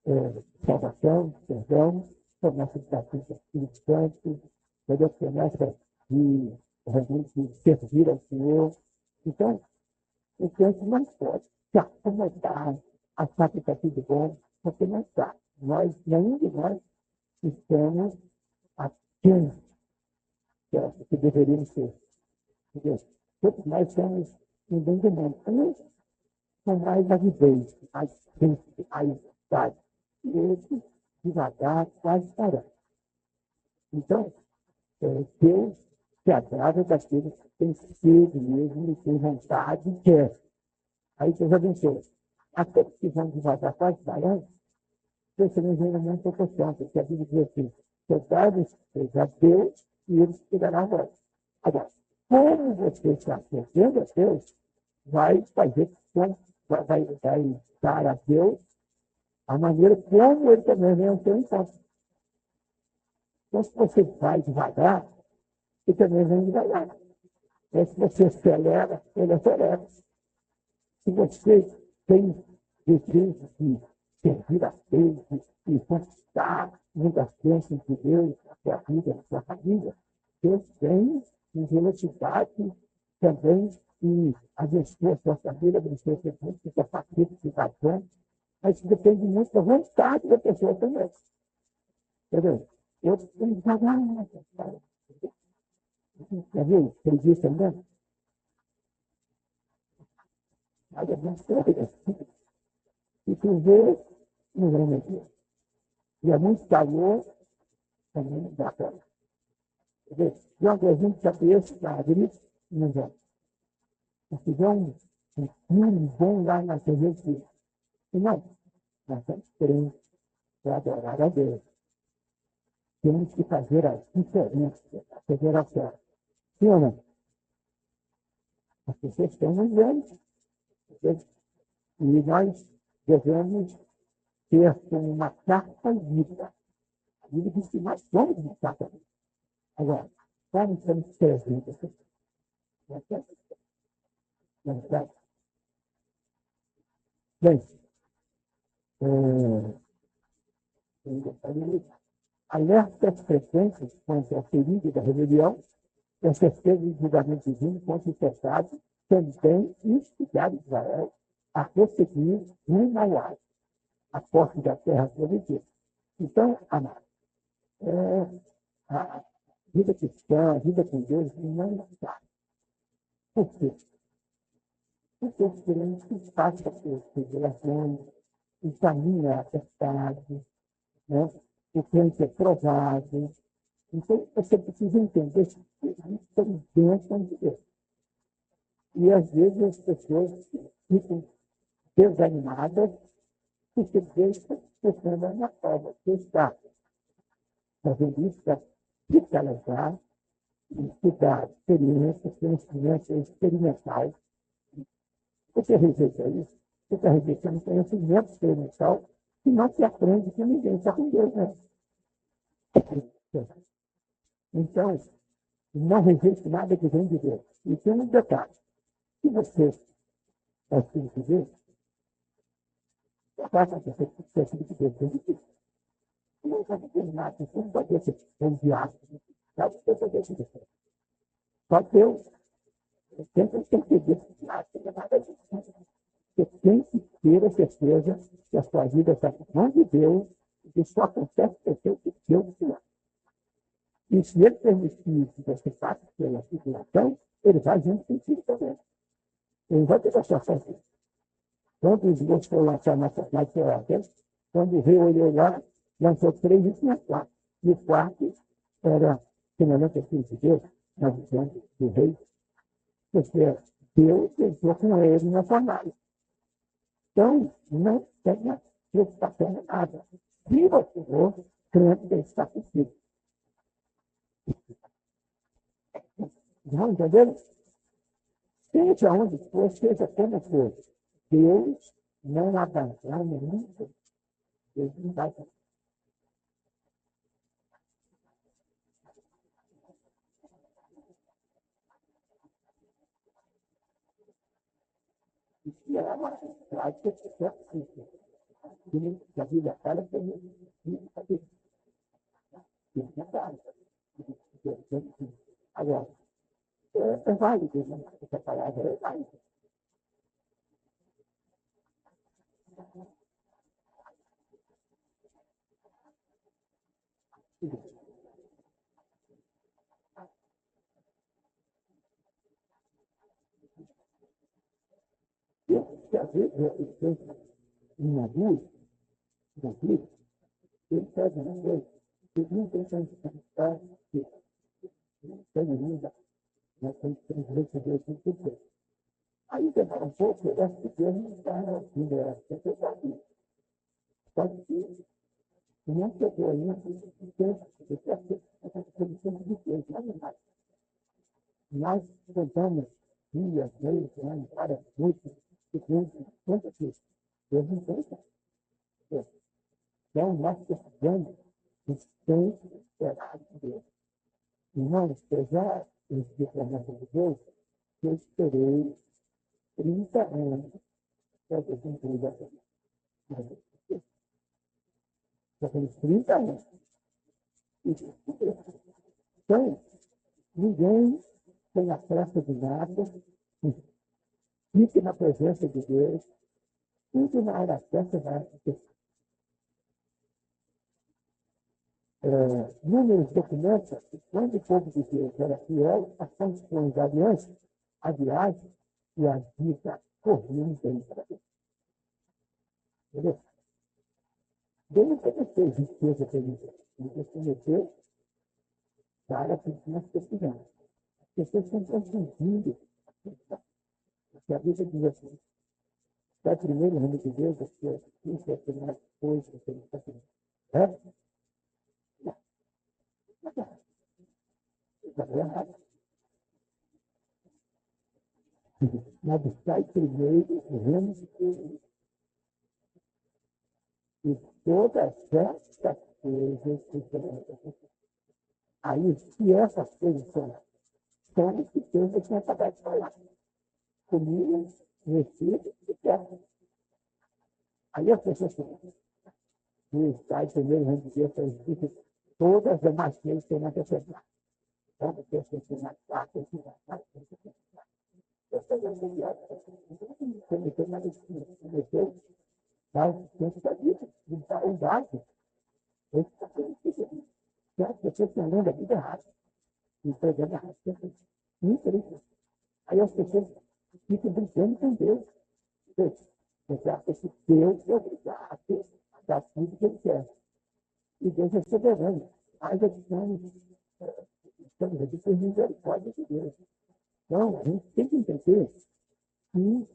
Speaker 1: de salvação, de perdão, promessa de batismo do Espírito Santo, promessa de realmente servir ao Senhor. Então, o crente não pode se acomodar, achar que está tudo bom, porque não está. Nenhum de nós estamos aquém que deveríamos ser. Entendeu? Todos nós somos um bem do mundo. Uns com mais avidez, mais simples, mais vontade. E outros, devagar, quase parando. Então, Deus se agrada daqueles que têm sede mesmo, têm vontade e quer. Aí Deus abençoa. Aqueles que vão devagar, quase parando, Deus também vem na mesma proporção, porque a Bíblia diz assim, soldados a Deus e eles pegarão a voz. Agora, como você está servindo a Deus, vai fazer vai dar a Deus a maneira como ele também vem ao seu encontro. Então, se você vai devagar, ele também vem devagar. Então, se você acelera, ele acelera. Se você tem desejo de servir a Deus e conquistar muitas bênçãos de Deus na sua vida, na sua família, Deus tem em velocidade também e abençoa a sua família, abençoa a sua família, sua família, sua casando, mas depende muito da vontade da pessoa também. Entendeu? Eu tenho devagar, já viu? Acredita também? Mas é muito sério. E tu vê, não vai mentir. E é muito calor, também não dá para. E uma coisinha de cabeça, da gripe, não dá. Se tiver um filme bom lá na TV, não, nós estamos crentes para adorar a Deus. Temos que fazer a diferença, fazer a fé. Sim ou não? As pessoas estão olhando. E nós devemos ter como uma carta vida. A Bíblia diz que nós somos uma carta vida. Agora, como estamos escrevendo? Bem, alertas frequentes quanto ao perigo da rebelião, a certeza de julgamento divino contra o pecado, também instigar Israel a prosseguir rumo ao ar, a posse da terra prometida. Então, amado, vida cristã, vida com Deus, não é fácil. Por quê? Porque o crente passa por tribulações, o caminho é apertado, né? O crente é provado. Então, você precisa entender que isso são bênçãos de Deus. E, às vezes, as pessoas ficam desanimadas porque Deus está pensando na prova. Você está fazendo isso para fiscalizar, estudar experiência, conhecimento experimental. Você rejeita isso, você está rejeitando conhecimento experimental que não se aprende com ninguém, só com Deus, né? Então, não rejeite nada que vem de Deus. E tem um detalhe. Se você é filho de Deus, faça que você é filho de Deus, tem que não está fazendo nada, você não pode ser enviado. Sabe o que você tem que dizer? Só Deus. Sempre tem que ter nada disso. Você tem que ter a certeza que a sua vida está na mão de Deus e que só acontece o que Deus quiser. E se ele permitir que você passe pela situação, ele vai junto contigo também. Ele vai ter a sua força. Quando os outros foram lançar nossa mais quando o rei olhou lá, lançou 3 e tinha 4. E o quarto era semelhante ao filho de Deus, na visão do rei, porque Deus entrou com ele na fornalha. Então, não tenha preocupação em nada. Viva o Senhor, crendo que ele está contigo. Não entenderam? Seja onde for, seja como for, Deus não abandona nunca. Deus não vai. E é uma prática que é possível. Que a Bíblia fala que ele fazer. Agora, é válido, né? Essa palavra é válida. Se às vezes eu penso em abuso, ele pega uma coisa, ele não tem condição de estar, ele usa, mas tem que receber tudo. Aí demora um pouco, eu acho que Deus não está liberando, porque está aqui. Pode ser, não chegou ainda, porque está essa condição de Deus, não é mais. Nós contamos dias, meses, anos, várias noites, segundos, quantas vezes? Deus não tem essa. Então, nós precisamos de esperar de Deus. Irmãos, apesar de promessa de Deus, eu esperei 30 anos para ter cumprido essa promessa. Já tem 30 anos. Então, ninguém tem a pressa de nada, fique na presença de Deus, tudo na hora certa vai acontecer. Números documentam que quando o povo de Deus era fiel às condições da aliança, a viagem e a vida corriam bem para Deus. Entendeu? Deus não prometeu riqueza para ele. Ele prometeu para que nós precisamos. As pessoas estão confundindo. Porque a Bíblia diz assim, está primeiro o reino de Deus, a sua justiça, a primeira coisa, a sua justiça. É? Não é errado. Mas sai primeiro o reino de Deus. E todas essas coisas que são. Aí, se essas coisas são o que Deus vai tinha acabado de falar. Comida, vestido e terra. Aí as pessoas que sai primeiro o reino de Deus, a justiça, todas as demais coisas têm que ser. Então, você tem que ser mais fácil, você cometeu nada disso, cometeu mais tempo da vida, de dar um dado. As pessoas estão lendo a vida errada. entregando a receita. Infelizmente. Aí as pessoas ficam brincando com Deus. Você acha que Deus é obrigado a dar tudo que ele quer. E Deus é soberano. Mas a estamos aqui por misericórdia de Deus. Então, a gente tem que entender que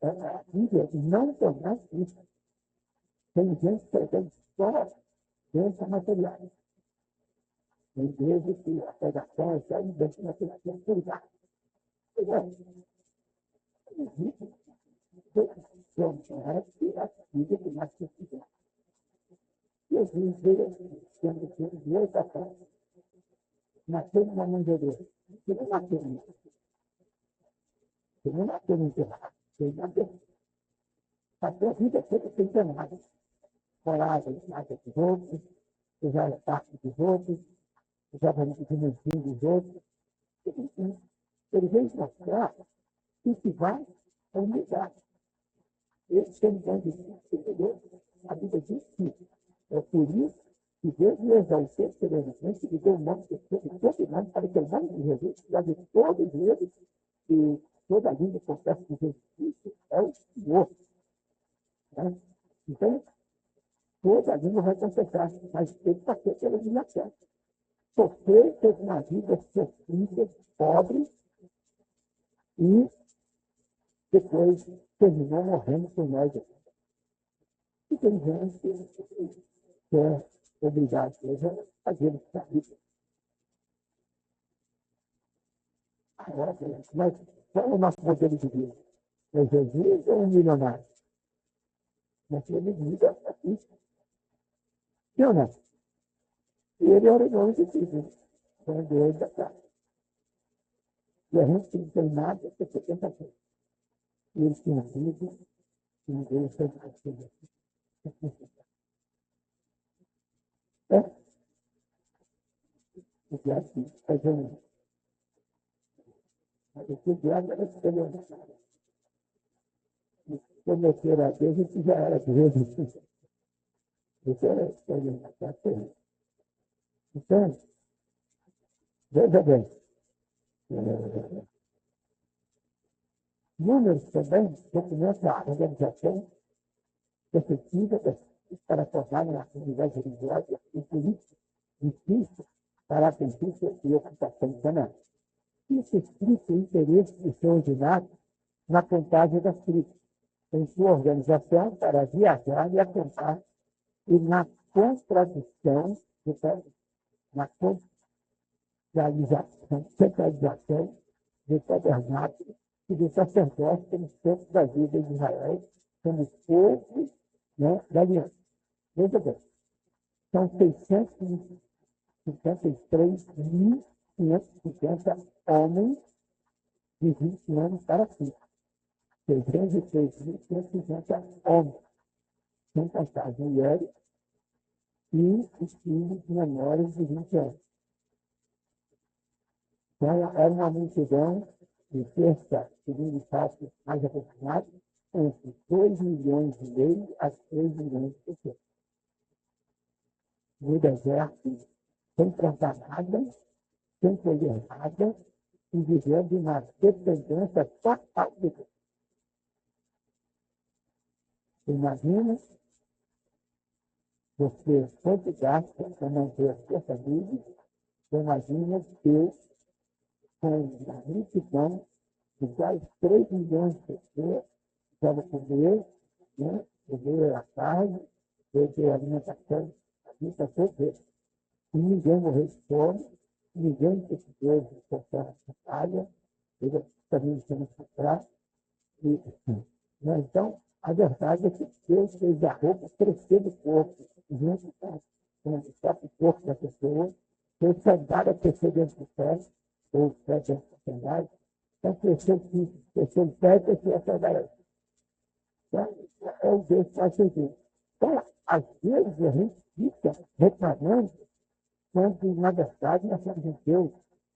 Speaker 1: a Bíblia não tornar isso. Tem gente pregando só bênção materiais. Tem igreja que a pregação é só em bênção material. Tem que cuidar. Existe profissões que a Bíblia que nós precisamos. Jesus veio sendo Deus da terra. Nasceu numa manjedoura. Ele não nasceu nisso. Ele não nasceu no enterrado. Ele nasceu. Passou a vida toda sem ter nada. Morava em casa dos outros, usava parte dos outros, usava o financinho dos outros. Ele veio mostrar que se vai a humildade. Ele tem grande entendeu? A Bíblia diz que é por isso que Deus me exaltou serenamente e deu o nome de todo nome para que o nome de Jesus seja de todos eles e toda a língua confessa que Jesus Cristo é o Senhor. Né? Então, toda a língua vai confessar, mas ele passou pela minha fé. Você teve uma vida sofrida, pobre, e depois terminou morrendo por nós. E tem gente que é obrigado a fazer o que vida. Agora, mas qual é o nosso modelo de vida? É Jesus ou um milionário? Naquele vida aqui. Sim ou não? Ele era o nome de Cristo. Foi Deus da casa. E a gente não tem nada para 70 anos. E ele tinha vida, e ele foi para filho. É? Porque assim, fazendo. O diabo era escolhendo. Cometer a Deus, isso já era Deus. Isso era escolhendo. Então, veja bem. Números também documenta a organização efetiva para formar uma comunidade religiosa e política difícil para a conquista e ocupação do Canaã. Isso explica o interesse de São Inácio na contagem das tribos, em sua organização para viajar e acampar e na contradição, na centralização do tabernáculo e do sacerdócio como centro da vida de Israel, como povo, né, da aliança. Veja bem, são 653.550 homens de 20 anos para cima. 603.550 homens, sem contar as mulheres e os filhos menores de 20 anos. Então, era uma multidão de cerca, segundo os cálculos mais aproximados, entre 2,5 milhões a 3 milhões de pessoas. No deserto, sem plantar nada, sem colher nada, e vivendo uma dependência total de Deus. Imagina você quanto gasta para manter a sua família, imagina Deus com uma multidão de quase 3 milhões de pessoas para comer, né, comer a carne, ter a alimentação, a vida toda. E ninguém morreu de fome, ninguém precisou de qualquer batalha, ele também tem que comprar. Né? Então, a verdade é que Deus fez a roupa crescer do corpo, junto com o próprio corpo da pessoa, fez sandália crescer dentro do pé, ou o pé dentro da sandália, então cresceu o pé, cresceu a sandália. Então, é o Deus que faz sentido. Então, às vezes a gente fica reclamando, quando na verdade nós temos um Deus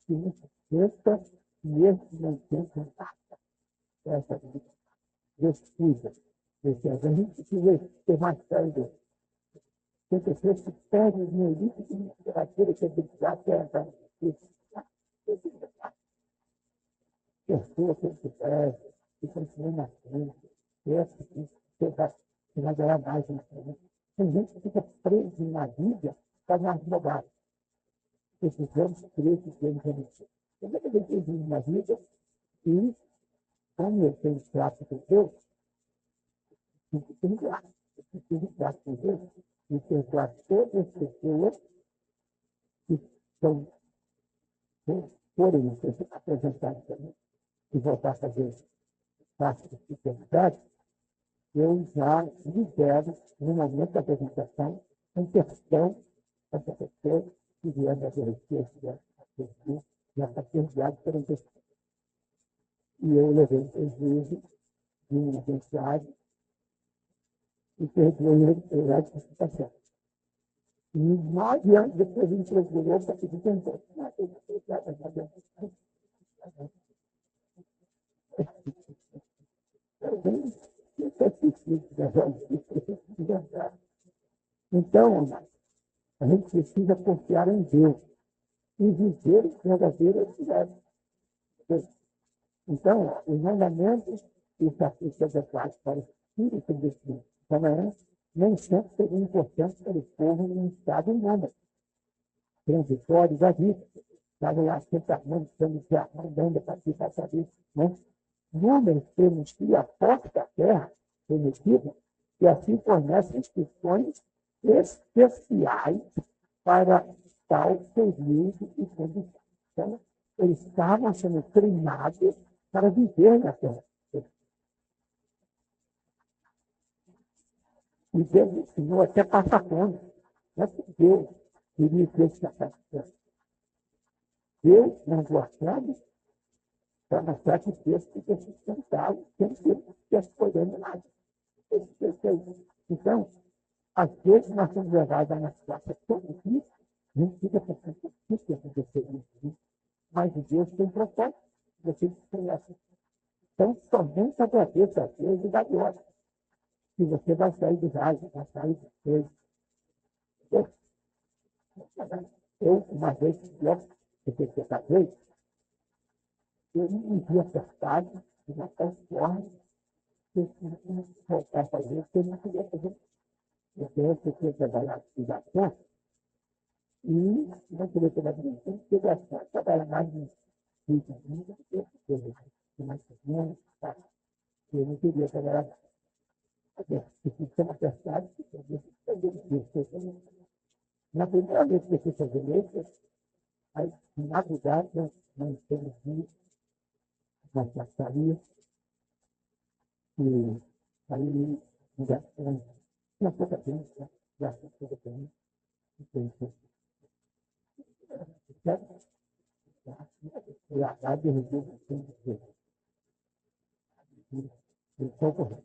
Speaker 1: que nos sustenta, mesmo não tendo essa vida. Deus cuida. A gente precisa ter mais fé em Deus. Tem pessoas que perdem o dinheiro daquele que é dedicado a entrar no Espírito. Pessoa que se perde, que continua na frente, pensa que você vai ganhar mais na frente. Tem gente que fica preso na vida para não advogar. Precisamos crer que temos a missão. Eu nunca deixei na vida e, como eu tenho trato com Deus, eu tenho graça. Eu tenho trato com Deus e perdoar todas as pessoas que estão, forem apresentadas para mim e voltar a fazer parte da fidelidade, eu já libero, no momento da apresentação, um perdão para essa pessoa que vier da adorecer, que vier da adorecer, já está perdoado por um pecado. E eu levei um prejuízo de um abençoado e perdoei ele pela justificação. E 9 anos depois ele procurou para pedir perdão. Então, a gente precisa confiar em Deus e viver o verdadeiro evangelho. Então, os mandamentos e os sacrifícios adequados para o espírito desse tamanho nem sempre seriam importantes para o povo em estado número. Transitórios da vida. Estavam lá sempre armando, andando para aqui, para saber. Né? Números permitia a porta da terra prometida e assim fornece instruções especiais para tal período e condição. Então, eles estavam sendo treinados para viver na terra. E Deus ensinou até passar fome. Não é que Deus queria que eles passassem fome. Deus não gostava para mostrar que Deus fica sustentável, sem que estivesse podendo nada. Então, às vezes nós somos levados a uma situação tão difícil, a gente fica pensando o que aconteceu isso. Mas Deus tem propósito. Você conhece. Então, somente agradeça a Deus e dá glória. E você vai sair do raio, vai sair do peso. Eu, uma vez, eu casei, eu me vi apertado, de uma tal forma, que eu não voltar a fazer, porque eu não queria fazer. Eu queria trabalhar em Gatão, e não queria trabalhar em Gatão, porque eu trabalhar mais de 20 anos, eu mais pequeno, eu não queria trabalhar. Se ficar apertado, na primeira vez que eu fui fazer letras, aí, na verdade, não entendi na passaria, e aí, tinha pouca gente, já tinha pouca gente, e a derrubou bastante, e estou correndo.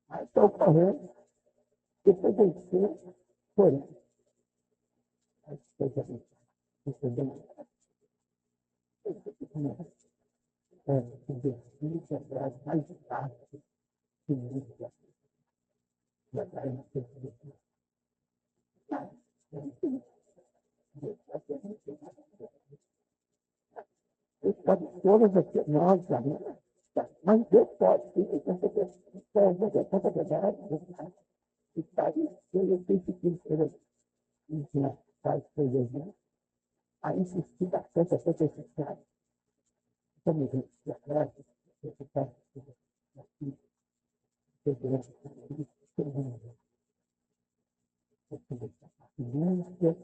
Speaker 1: Aí estou correndo, depois descer, correndo. Aí estou correndo. Mais fácil, que música, já vai no tempo. Pode todas as nós, mas Deus pode, e sabe, eu penso que ele faz coisas, né? Aí insistir bastante até que esse cara, como a gente se atrasa, esse cara, aqui, segurança, todo mundo, música,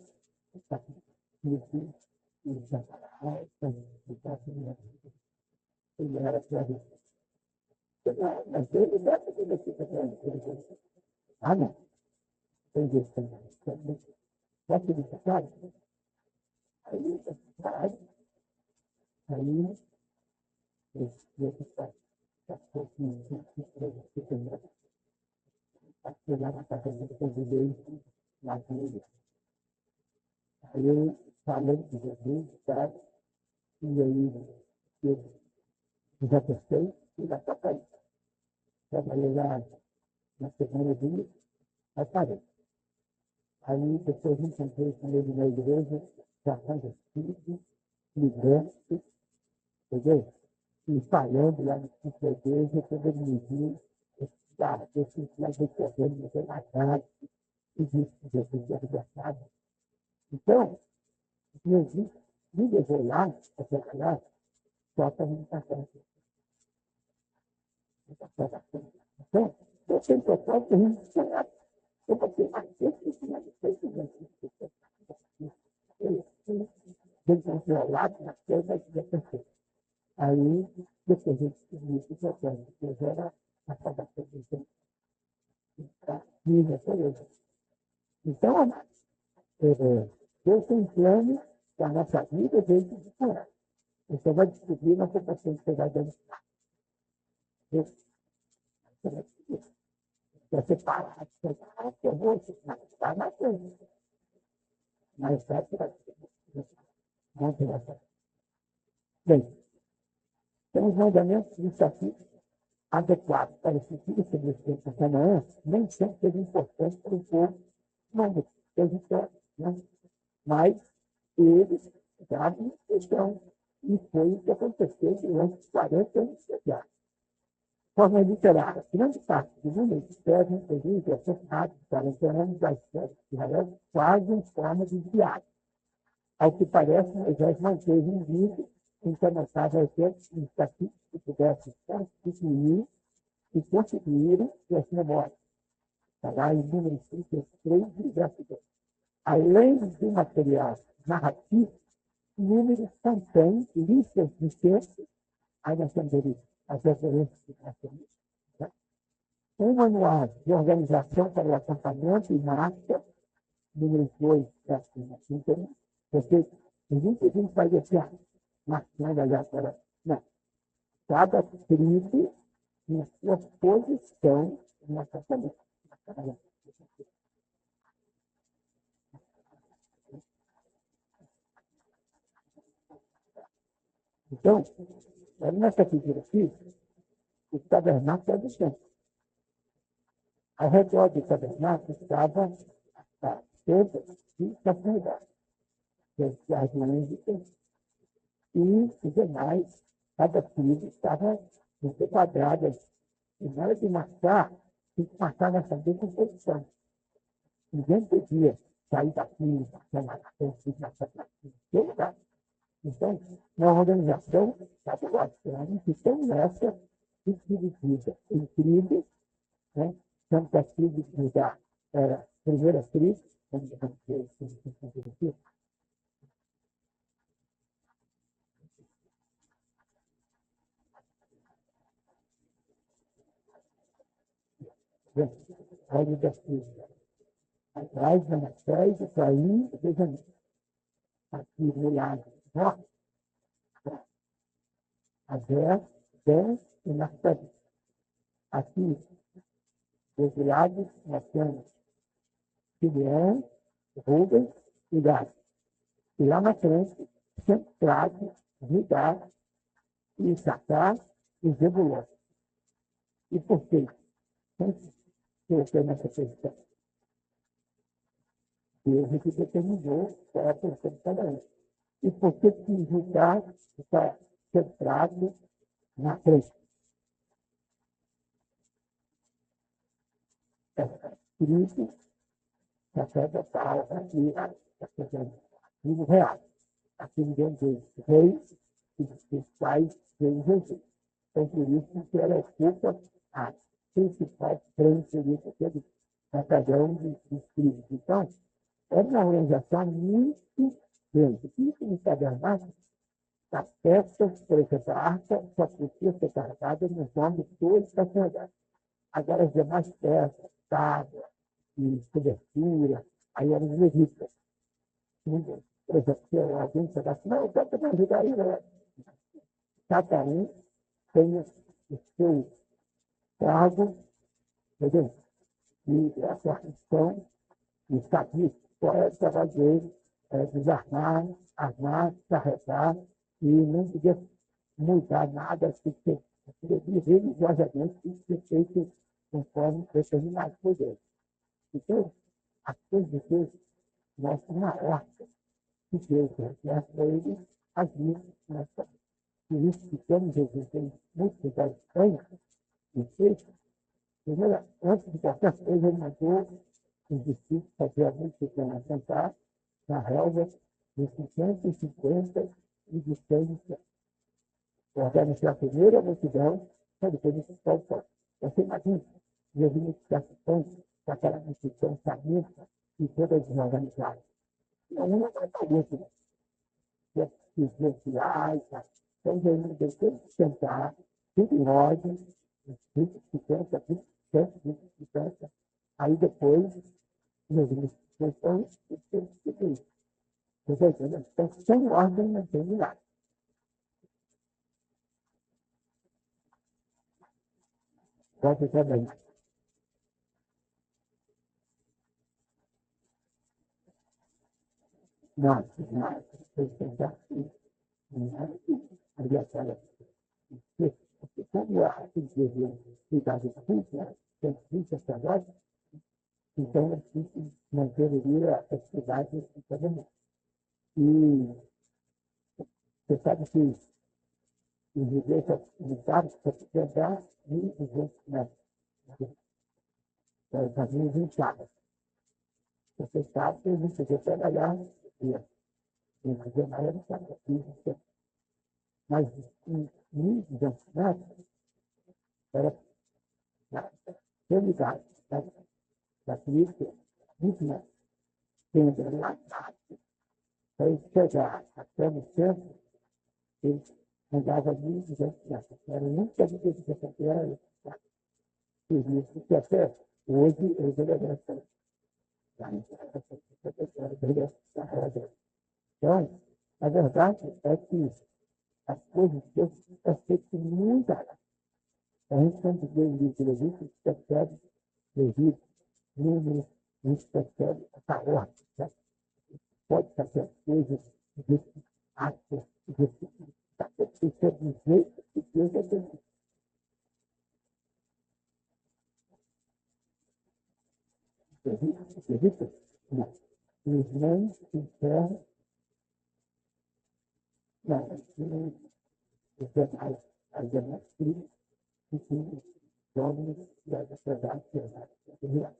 Speaker 1: ele era para ver. Mas ele deve ter aqui, ah, não, tem jeito também. Pode ser necessário? Aí, esse cara, lá na casa dele, eu convidei na vida. Aí eu falei de Jesus, tá? E aí eu já testei e já toquei. Trabalhei lá na segunda dia, aí parei. Aí depois encontrei com ele na igreja, chamando filho, liberto, entendeu? E falando lá no centro da igreja, quando ele me viu, eu disse, eu fiz mais recorrendo, não tem mais nada, e disse que Jesus é libertado. Então, Jesus me levou lá, para trabalhar, só para me passar. Então, eu tenho propósito de ensinar. Eu vou ter mais tempo de ensinar vocês. Bem controlado na coisa que é perfeito. Aí, depois eu descobri que o propósito de Deus era a salvação de Deus. Então, Deus tem um plano para a nossa vida desde de fora. Você vai descobrir na situação que você vai dando. Você para, eu vou estar na frente. Mas vai ser não terá certo. Bem, tem os mandamentos disso aqui adequados para esse filho que Deus tem para Canaã, nem sempre seja importante para o povo, não, eles querem, né? Mas eles sabem então, e foi o que aconteceu durante os 40 anos de guerra. Forma literária, grande parte do mundo escreve, inclusive, assassinatos de 40 anos da história de Israel, quase em forma de diário. Ao que parece, Moisés manteve em vida, incrementável efeitos estatísticos que pudessem constituir e constituíram suas memórias. Está lá em número 33, verso 2. Além do material narrativo, números também listas de textos, aí nós temos as referências de nascimento, né? Um manual de organização para o acampamento e marcha, número 2, verso 51, porque a gente vai deixar marcando ali agora. Não. Cada tribo na sua posição no acampamento. Então, nessa figura aqui, o tabernáculo é do centro. Ao redor do tabernáculo estava a tenda de sacerdócio, as músicas e os demais, cada tribo estava quadrada. E na hora de marcar, tinha que marcar nessa mesma posição. Ninguém podia sair daqui, marcar na frente, marcar daqui, em lugar. Então, na organização, estava mostrando que tem essa dividida em tribos, né? Tanto que a tribo de Judá era a primeira tribo, como olha das tribos. Atrás, Manassés, Efraim e Benjamim. Aqui no lado norte, Azer, Dan e Naftali. Aqui, dos lados, nós temos Simeão, Rubens e Gad. E lá na frente, centrado, Judá, Issacar e Zebulon. E por quê? Sempre coloquei nessa posição. Deus é que determinou qual é a posição de cada um. E por que Judá está centrado na frente? Cristo, sacerdotal, aqui, tribo real. Aqui ninguém diz reis, e pais, reis Jesus. Então, por isso que ela ocupa a principal frente ali, aquele batalhão de tribos. Então, é uma organização muito grande. Isso no tabernáculo, as peças, por exemplo, a arca só podia ser carregada nos nomes todos da cidade. Agora, as demais peças, tábua e cobertura, aí eram os levitas. Por exemplo, se alguém chegasse, não, dá para me ajudar aí, né? Cada um tem o seu cargo, entendeu? E essa função, e sabia qual é o trabalho dele, desarmar, armar, carregar, e não podia mudar nada, porque religiosamente tem que ser feito conforme determinado por Deus. Então, as coisas de Deus mostram uma ordem. que Deus requer para eles agir nessa. Por isso que quando Jesus tem muitas estranhas e fez, primeiro, antes de qualquer coisa, ele mandou os discípulos fazer a multidão cantar na relva de 650 e de 100. Organizar a primeira multidão, para depois expulsar o povo. Você imagina, Jesus multiplicação com aquela multidão faminta e toda desorganizada. Não vai para isso. Então, Jesus deixou de sentar, tudo em ordem, 50, 50. Aí depois, Jesus multiplicação e tudo isso. Então, sem ordem não tem milagre. Pode também. Não, como a cidade pública, tem 30 sacerdotes, então a gente manteria a cidade funcionando. E você sabe que os judeus militares para sustentar 1.200 metros. Caminho 20 anos. Você sabe que a gente podia trabalhar em fazer mais de 4 mas em 1.200 metros era na realidade da polícia, muito mais. Tendo lá para ele chegar até no centro, ele andava 1.200 metros. Era nunca de que era isso que até hoje ele é grande. Então, a verdade é que as coisas de Deus é feito com muita arte. A gente, quando vê o livro de Levítico, percebe Levítico, números, a gente percebe essa ordem. Né? Pode fazer as coisas desse ato, desse isso é do jeito que Deus é Deus. Levítico? Não. Os mães encerram. Não, os demais, as demais filhos, e filhos, jovens, e as atrasadas, e as atrasadas.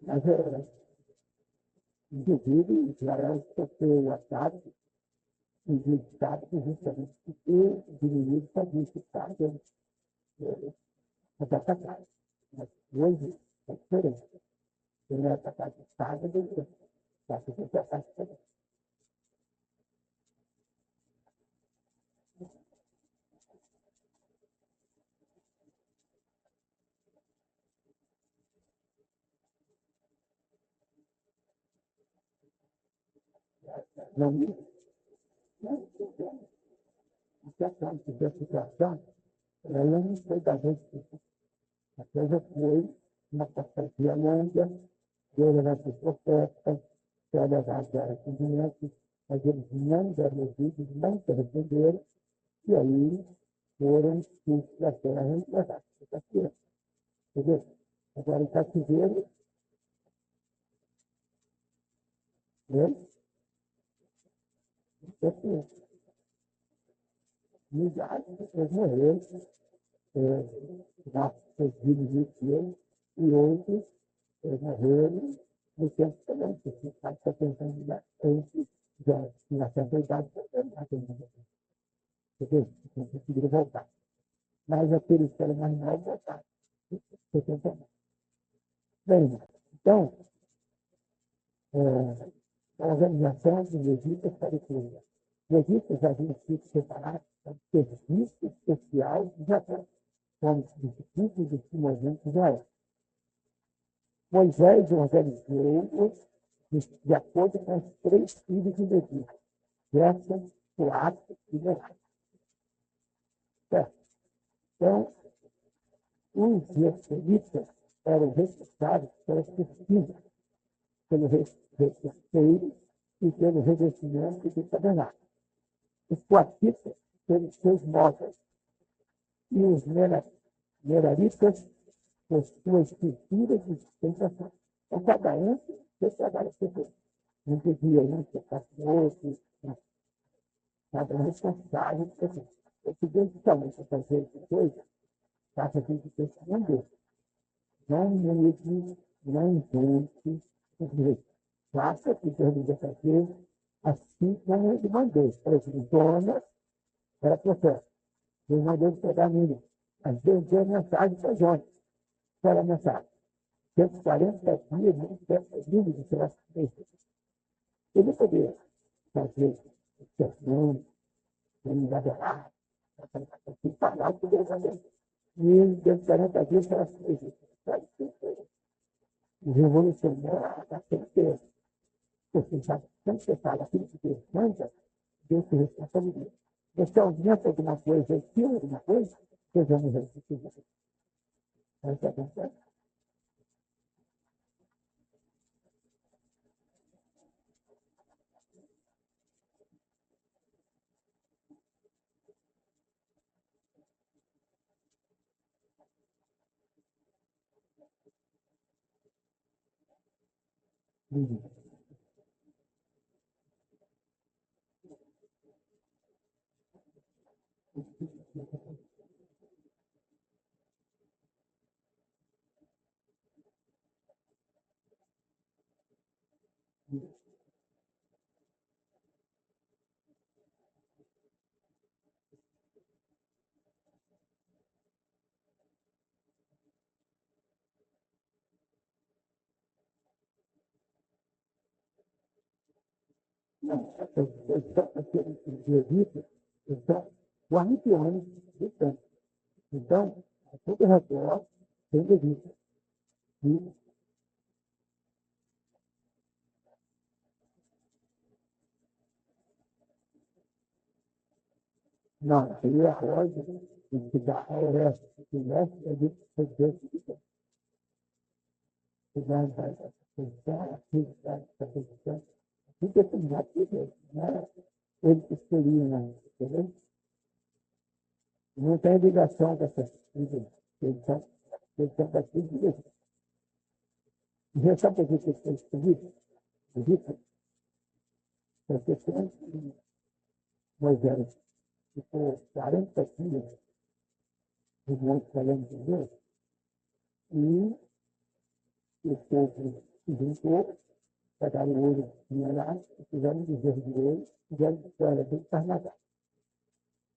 Speaker 1: Mas, inclusive, Israel sofreu o ataque e o Estado justamente porque o inimigo sabia que estava atacado. Mas hoje é diferente. Ele é atacado de Estado e de Estado que é atacado. Não, questão de situação, ela não foi da vez que a coisa foi uma fantasia longa, eu levantei profeta, eu levantei argumentos, mas eles não deram ouvidos, não perceberam, e aí foram expulsos da terra e levados para o cativeiro. Entendeu? Agora, o cativeiro, eles morreram, nossos filhos existiram, e outros morreram no tempo também, porque o pai está tentando dar antes na certa idade, entendeu? Não conseguiram voltar. Mas aqueles que eram mais novos voltaram. Bem, então, a organização dos levitas parecia. Os levitas haviam sido separados para um serviço especial de Jacó, como os discípulos desse movimento de Israel. Moisés organizou-os de acordo com os 3 filhos de Levi, Gerson, Coate e Merari. Então, os levitas eram responsáveis pela pesquisa, pelo receio e pelo revestimento do tabernáculo. Os coatitas pelos seus móveis, e os meraritas por suas culturas e sustentação. Então, cada um tem trabalho seu. Não devia um ser outro, cada um responsável. Eu pedi justamente para fazer essa coisa, para fazer de pensamento. Não mude, não invente, faça o que Deus devia fazer, assim como ele mandou. Por exemplo, Jonas era profeta. Deus mandou pegar a Nínive. Mas Deus deu mensagem para Jonas. Qual era a mensagem? 140 dias, muito tempo, livre será feito. Ele poderia fazer o sermão, ele vai adorar, falar o que Deus mandou. E ele, dentro de 40 dias, será feito. O revolucionário está sempre. Você sabe, quando você fala aquilo que Deus manda, Deus se responsabiliza. Você aumenta alguma coisa, tira alguma coisa, Deus vai nos responsabilizar. Essa é a verdade. Então, 40 anos de tempo. Então, tudo redor tem levita. E, não, aí a roda, que dá a oeste, que mexe, a gente faz Deus que quer. Que dá a pensar, aqui, a pensar. Tudo é terminado por Deus. Né? Ele que escolhia, né? Entendeu? Não tem ligação com essa coisa. Eles são daqui de Deus. E já sabe por que eles escolhidos? Porque quando Moisés ficou 40 dias no Monte falando de Deus, e o povo se juntou, pegaram o ouro que tinha lá, fizeram bezerro de ouro, fizeram história do carnaval.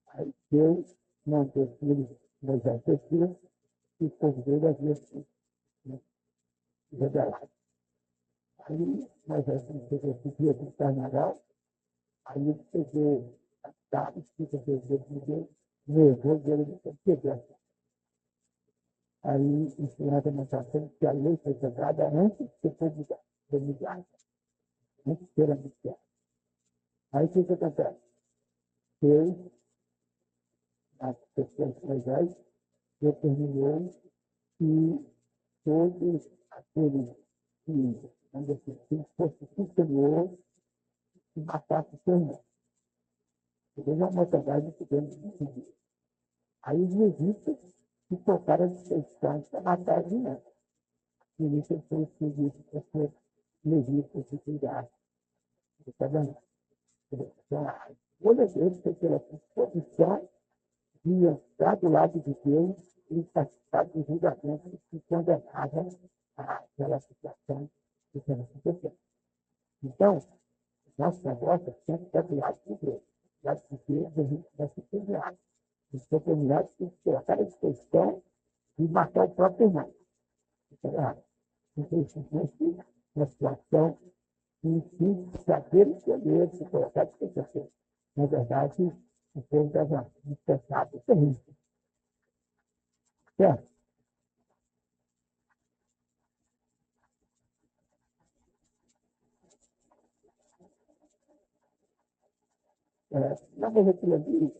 Speaker 1: Aí Deus mandou filho Moisés ter filho, e o povo dele havia sido revelado. Aí Moisés chegou esse dia do carnaval, aí ele pegou a tábua, fica bezerro de Deus, levou dele no quebrado. Aí ensinou a demonstração que a lei foi jogada antes de ser promulgada, antes de ser anunciada. Aí o que acontece? Deus, as pessoas legais, determinou que todos aqueles que, quando se fosse superior, se matasse seu irmão. Porque não é uma verdade que podemos decidir. Aí os levitas se colocaram à disposição para matar as irmãs. E isso foi escolhido para ser levitas de cuidado. Está vendo? Então, a escolha dele foi pela disposição de estar do lado de Deus e participar do julgamento que condenava aquela situação que estava acontecendo. Então, nosso negócio é sempre estar do lado de Deus. Do lado de Deus, a gente vai se terminar. Os determinados têm que colocar à disposição de matar o próprio irmão. Isso é errado. Então, simplesmente, uma situação que saber escolher, se colocar à disposição. Na verdade, o povo estava dispensado terrível. Certo? Na verdade, ali,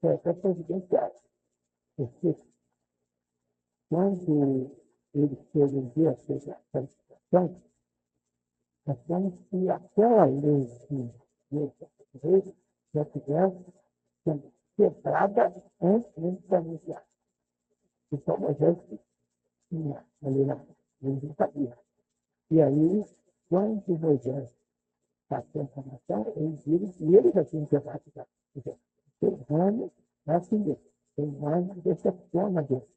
Speaker 1: foi até providencial. Porque quando eles foram ver a situação, nós temos que aquela lei que Deus fez, já tivesse sendo quebrada antes mesmo de anunciar. Então, Moisés tinha ali na frente, não sabia. E aí, quando Moisés passou a informação, eles viram que ele já tinha quebrado já. Tem anos, é assim mesmo. Tem anos, decepciona Deus.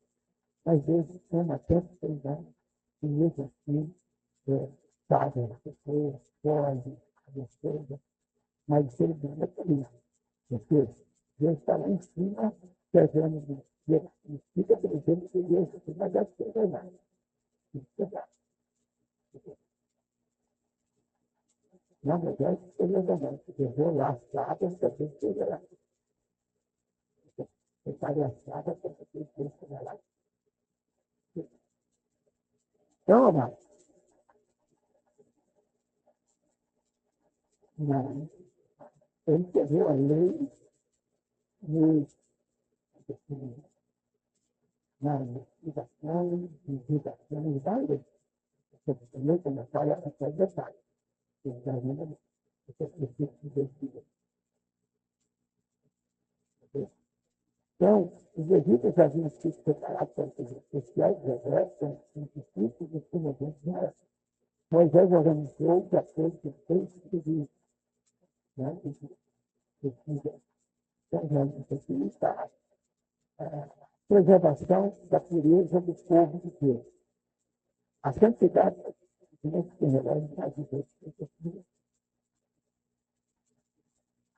Speaker 1: Às vezes, uma tempo, 6 anos, e mesmo assim, sabe, as pessoas podem, as coisas, mas ele não é por isso. Porque Deus está lá em cima, pegando de Deus, e fica presente que Deus vai dar coisa nada. Na verdade, curiosamente, eu vou lá, sabe, também chega lá. Você está laçada, também chega lá. Então, mas, não, ele pegou a lei e na investigação, digitação e tal, você também começou a essa detalhe. Você precisa investigar. Então, os egípcios haviam sido separados pelos especiais reversos, científicos e cinematográficos. Moisés organizou de acordo com 3 pedidos, né? Então, a preservação da pureza do povo de Deus. A santidade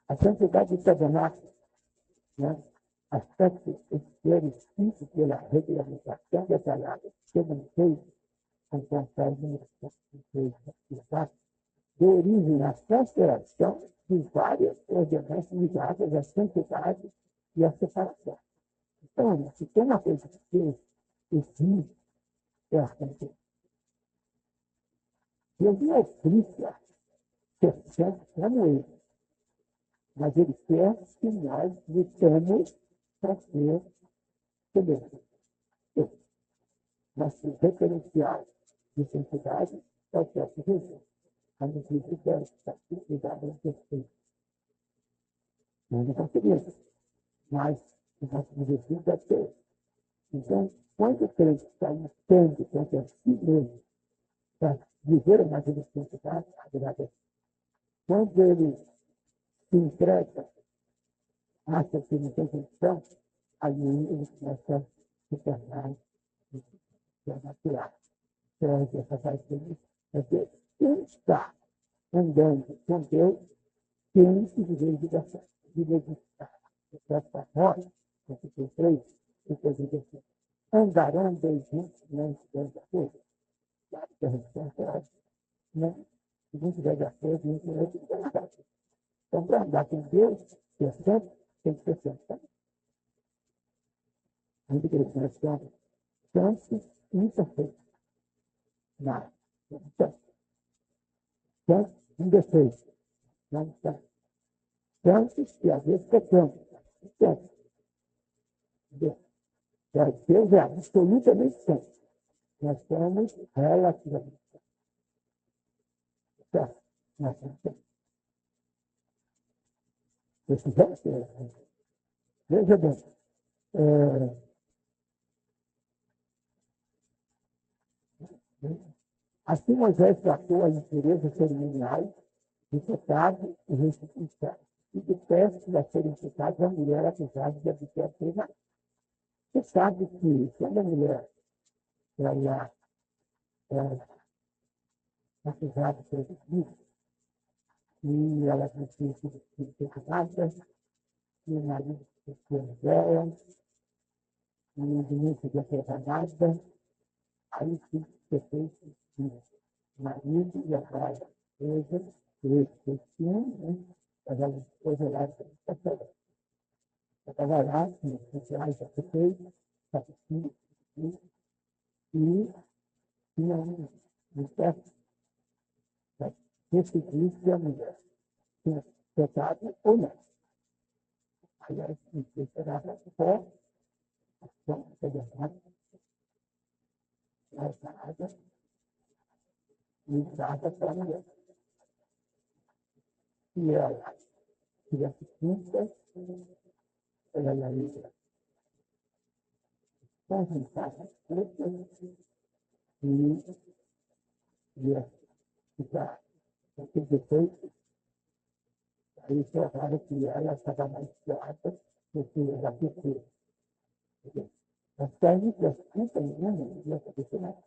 Speaker 1: a santidade do tabernáculo, né? Aspectos exteriores físicos pela regulamentação detalhada que não fez conforme deu origem à consideração de várias ordenanças ligadas à santidade e à separação. Então, se tem uma coisa que Deus exige, é a santidade. Deus não obriga ser santo como ele, mas ele quer que nós lutemos para ser semelhantes. Nosso referencial de santidade é o próprio Jesus. A gente deve estar ligado ao respeito. Nós não conseguimos, mas o nosso objetivo deve ser. Então, quando o crente está lutando contra si mesmo para viver uma vida de santidade, quando ele se entrega, acha que não tem condição, aí ele começa a se tornar natural. Então, essa parte dele é que quem está andando com Deus tem que viver de ligação, de dedicar. Dessa forma, capítulo 3, depois de assim, andarão dois juntos, não estiverem de acordo. Claro que a resposta é óbvia. Não, se não estiver de acordo, não tem outro que andar. Então, para andar com Deus, que é santo, tem que ser santo. Muito interessante, então, santos imperfeitos. Nada. Santos indefeitos. Não santos. Santos que às vezes pecamos. Santos. Deus é absolutamente santo. Nós somos relativamente santos. Nós somos santos. Precisamos ser. Veja bem, assim Moisés tratou a impureza cerimonial de pecado e restituição, e de pestes a serem imputados à mulher acusada de adultério. Você sabe que quando a mulher ela é acusada de adultério, e ela precisa ser pecada, e o marido precisa dela, e o início de pecada, aí sim ser feito o marido e a esposa, eles cristianos, mas a esposa lá estava lá, nos sociais da prefeita, e tinha um teste para decidir se a mulher tinha pecado ou não. Aí a esposa era só, então, pegava a casa e dava para a mulher. E ela tivesse quinta, ela ia conjuntar as coisas e ia ficar aquele defeito. Aí provaram que ela estava mais piada do que a PT. As técnicas contaminam, e essa pessoa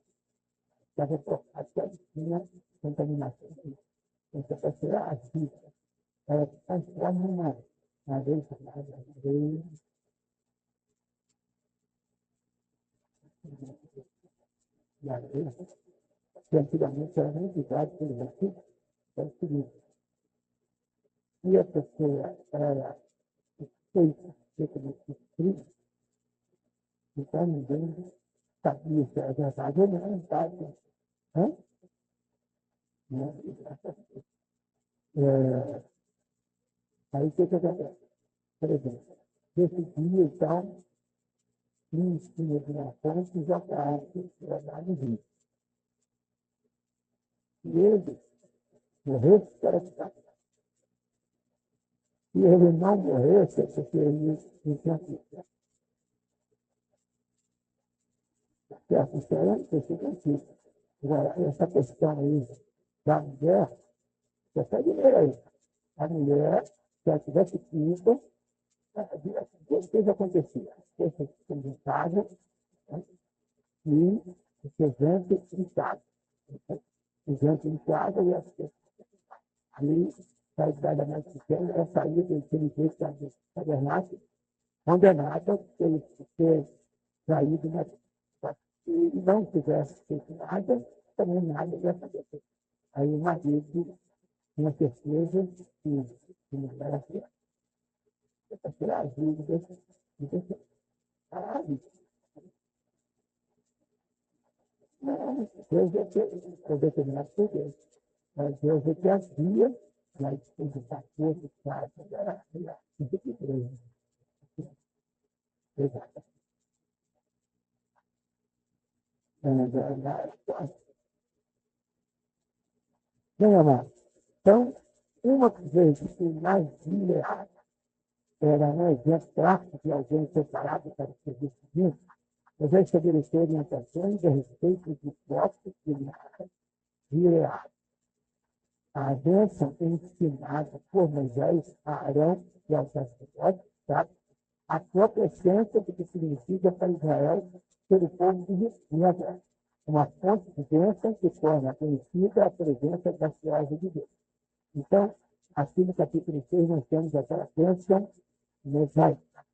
Speaker 1: estava até tinha contaminação. Essa pessoa agita. Ela transforma uma vez, e a vez, que antigamente era muito usado pelo aqui, é o seguinte, se a pessoa era feita, feita de frio, então ninguém sabia se era verdade ou não, sabe? Hã? É, aí o que acontece? Por exemplo, esse dia, então, tinha de uma fonte já para lá no Rio. E ele morreu, era se ele não morresse, é porque ele tinha certo, isso é interessante. Agora, essa questão aí da mulher, você dizer aí, a mulher, se ela tivesse tido, duas coisas aconteciam. Esse em casa, né, e o presente em casa. O presente em casa, e ali, a idade mais pequena, ela saía daquele jeito da tabernáculo, condenada por ter saído, né? Se não tivesse feito nada, também nada ia acontecer. Aí o marido tinha certeza que não era certo. Essa foi a dúvida de caralho. Não, Deus é que foi determinado por Deus. Mas Deus é que havia, mas tem que estar força, claro, era isso que Deus. Exato. Bem, amado. Então, uma vez que mais errado era um exemplo prático de alguém separado para o serviço divino, eu já estabeleci orientações a respeito de postos de errado. A bênção ensinada por Moisés a Arão e aos sacerdotes, sabe? A própria essência do que significa para Israel ser o povo de Israel. Uma fonte de bênção que torna conhecida a presença da glória de Deus. Então, aqui no capítulo 6, nós temos aquela bênção mosaica.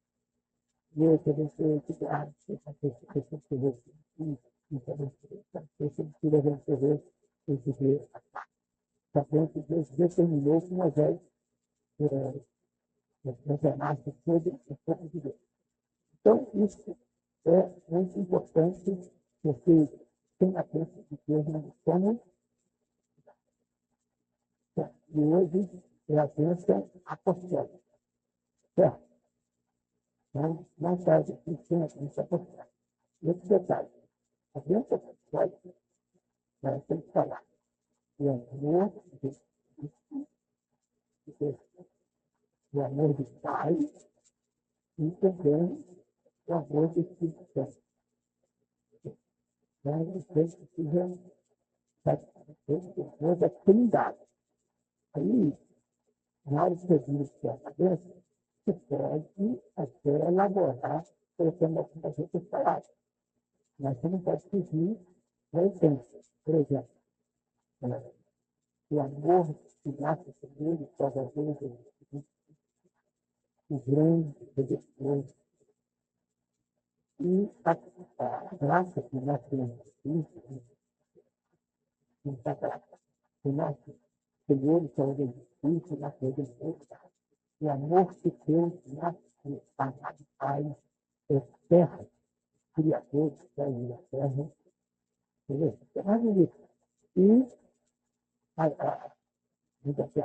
Speaker 1: E eu também sei que a questão que eu sabendo que Deus determinou que Moisés governasse todo o povo de Deus. Então, isso é muito importante, porque tem a bênção de Deus na como e hoje é a bênção apostólica. Certo? Não faz aqui sem a bênção apostólica. Outro detalhe, a bênção apostólica, tem que falar, o amor de Deus, o amor do Pai e também o amor do Espírito Santo. Então, vocês precisam o amor da Trindade. Aí, na hora de servir a cabeça, você pode até elaborar colocando as outras palavras. Mas você não pode fugir da essência. Por exemplo, o amor que nasce sobre ele, todas as vezes, o grande redentor, e a graça que nasce em Cristo, a graça que nasce Senhor, que é o Cristo, nasce redentor, o amor que Deus nasce para Pai, terra, Criador do céu e da terra, entendeu? É maravilhoso. E a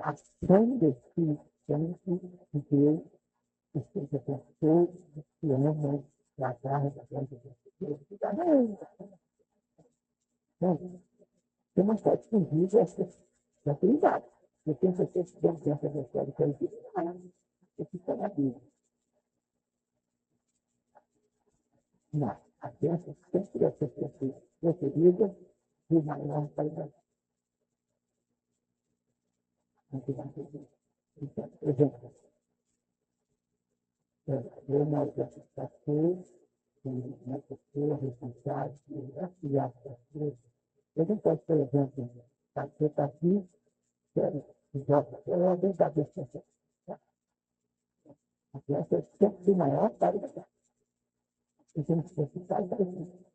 Speaker 1: ação do Espírito Santo de Deus, esteja com todos que amam a terra da glória de Deus. Então, você não pode fugir dessa Trindade. Eu tenho certeza que Deus tem essa história que eu disse. Isso está na Bíblia. Não, a bênção sempre deve ser preferida de maior qualidade. Então, por exemplo, eu não passei, uma pessoa responsável, e a pessoa. Eu não posso, por exemplo, você está aqui, eu alguém está pensando, a bênção é sempre de maior qualidade. Então, você está dando.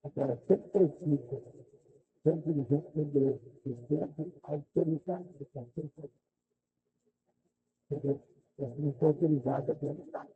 Speaker 1: Agora, sempre precisa, sempre de gente de Deus, sempre autorizado, não foi autorizado a perguntar.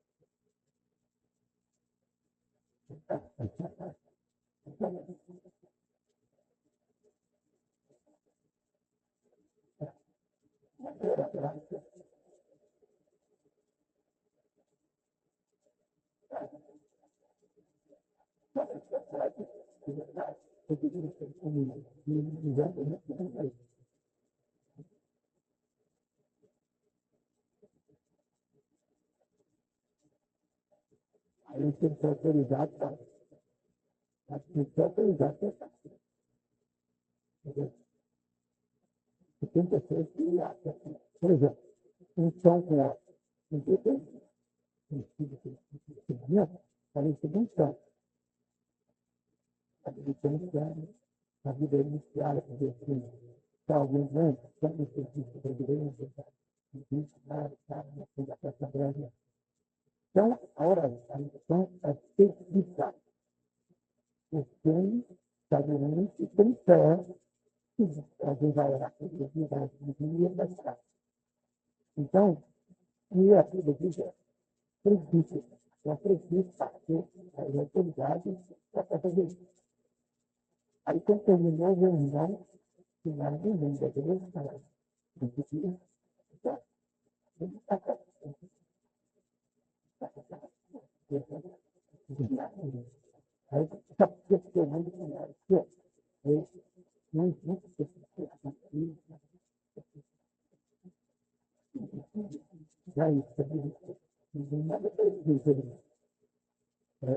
Speaker 1: Aí tem que ser autorizado, tem que ser autorizado. Tem pessoas que, por exemplo, um som com óculos, não tem parece bem som. Ele tem que a vida inicial, quer dizer, assim, está alguém vendo, quando você diz para a igreja, a peça grande. Então, a oração é especificada. O quem está doente e tem fé, alguém vai orar por ele, vai pedir e vai estar. Então, e a Bíblia diz, precisa, é preciso partir a autoridade para fazer isso. Aí, quando terminou a reunião, final do mundo da igreja, fala, aí, essa pessoa muito melhor, não já isso, ninguém nada dizer,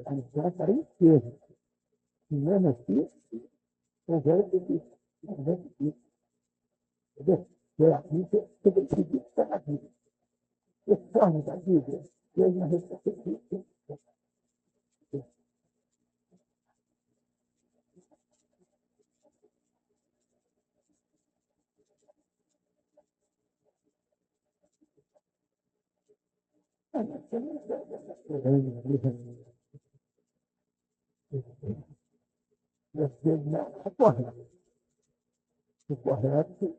Speaker 1: a entrada para a esquerda, e mesmo assim, o velho tem que entendeu? A Bíblia tem que pedir que está na Bíblia. Eu formo da Bíblia, eu não respeito isso. Não, o correto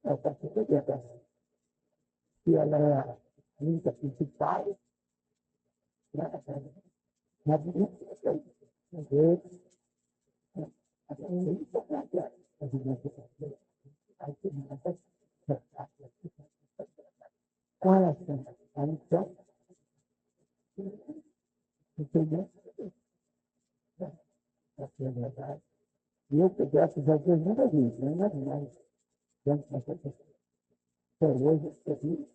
Speaker 1: é o partido dela. Se ela é a linha principal, na Bíblia, qual é a cena? A lição, entendeu? Essa é a verdade. E eu pegasse já Deus nunca vi, nem nada mais. Dentro dessa questão. Então, hoje, eu vi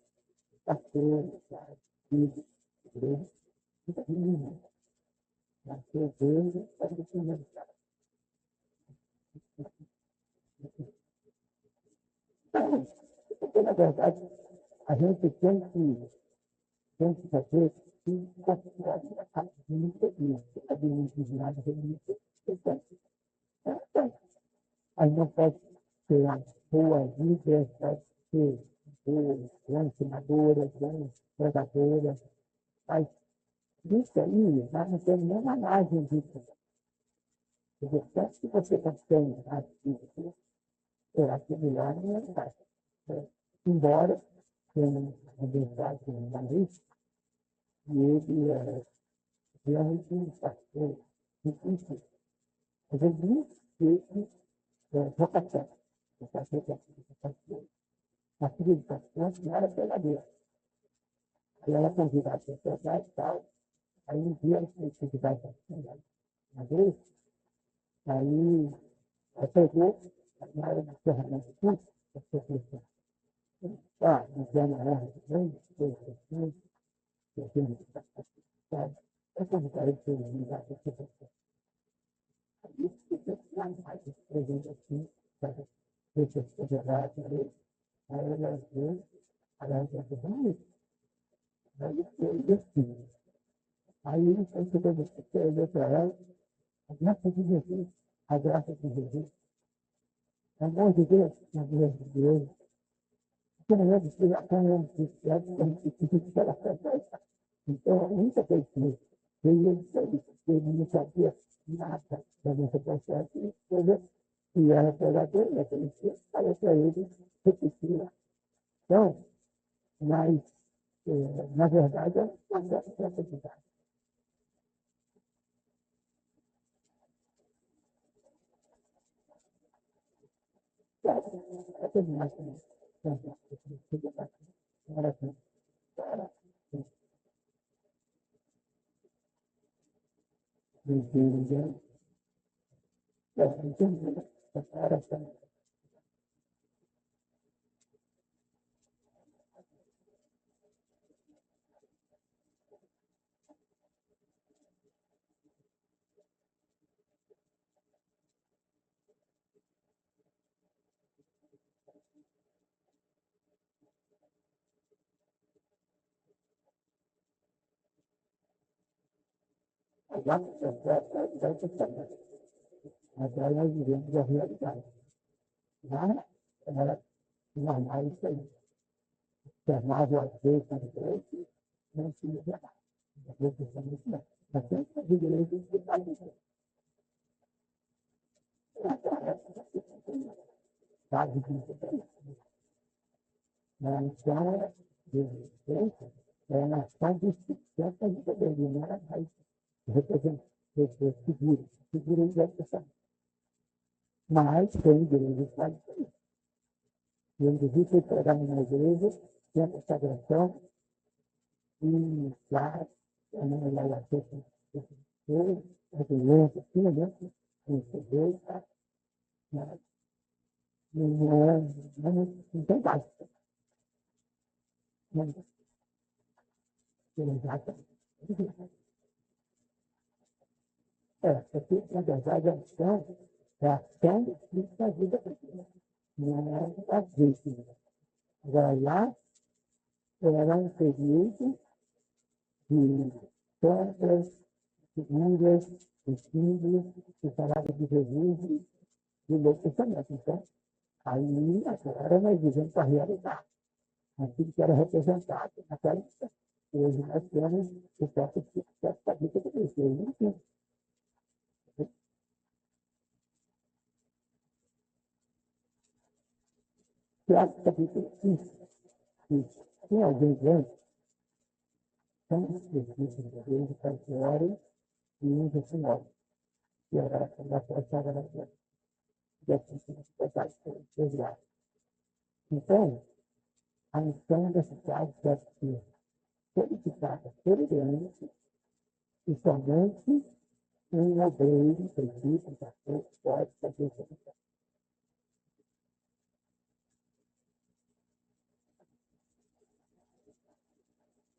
Speaker 1: pastor, filho, igreja, nunca vi nenhum. Nasceu Deus, para que tenha verdade. Porque, na verdade, a gente tem que fazer e considerar a Bíblia isso. A Bíblia não diz nada de Bíblia. Aí não pode ser a boa vida, pode ser boa ensinadora, boa pregadora, mas isso aí, nós não temos nenhuma margem disso. Quer dizer, tanto que você tem aquilo, será que melhor não é verdade. Embora tenha uma verdade no nariz, e ele realmente pastor difícil, às vezes nem sempre vocação. A civilização não era verdadeira. Aí ela convida a sociedade e tal. Aí um dia a atividade na igreja, aí ela pegou na área de ferramenta de curso, a professora, não tem uma honra de grande, coisa assim, eu tenho que estar sabe? Eu convidar ele para ele ligar para a professora. Isso que eu mais presente assim, sabe? Professor de verdade, aí ela veio, ela disse, aí eu disse, aí ele foi para ela, a graça de Jesus, a graça de Jesus, o amor de Deus, na vida de Deus, que não é de ser a carne de ela então, muita coisa que ele não sabia nada da nossa processo, e coisa que era verdadeira, aquele que falou para ele, repetia. Então, mas, na verdade, é uma grande atividade. É tudo mais também. Agora, assim, ninguém, entendeu? Agora, assim, agora nós vivemos a realidade. Mas, era normal isso aí. Chamava às vezes, não tinha nada. Às vezes, isso não. Mas sempre as igrejas que fazem isso. Sabe disso bem. Então, resistência é uma ação de sustento de poder, não era mais representante, seguro. Seguro de expressão. Mas tem igrejas que fazem isso. Eu, inclusive, fui pregar numa igreja, tinha consagração, e lá, a minha mulher fez a doença, assim, né? Recebeu, tá? Não tem base. Não tem base. Porque, na verdade, a ação é a ação do Espírito da vida cristã. Não é a vítima. Agora, lá era um período de compras, figuras, símbolos, que falava de Jesus e do pensamento. Então, aí, agora, nós vivemos a realidade. Aquilo que era representado naquela época. Hoje nós temos o próprio Espírito Santo da vida de Deus. Eu não tenho. Tiago, capítulo 5. Tem alguém grande, são os espíritos de Deus, para que orem e uns assim orem. E orar da força da desgraça. Então, a missão desse caso deve ser purificada pelo e somente um obreiro, presbítero, pastor, pode fazer essa missão.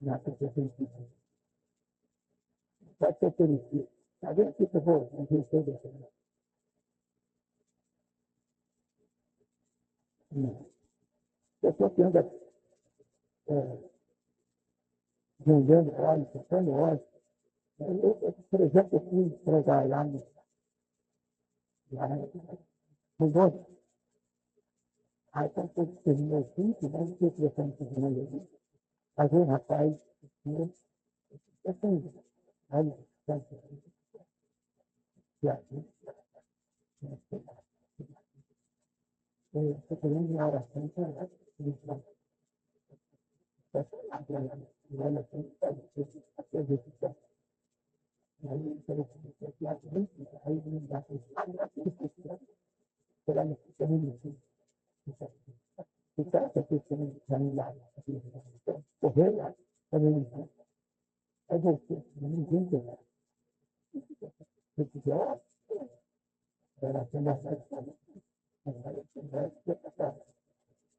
Speaker 1: Na perspectiva. Pode ser purificado. Sabe o que eu vou dizer? Não. Pessoa que anda vendendo óleo, comprando óleo. Por exemplo, eu fui pregar lá no Monte. Aí, quando terminou o culto, nós não sei se você não terminou ali. Mas o rapaz, eu tenho, olha, eu estou querendo uma oração para aí aí não dá para esperar no caminho. Kita seperti jalan correr lá, também é você, ninguém tem. Se quiser, ela tem uma festa,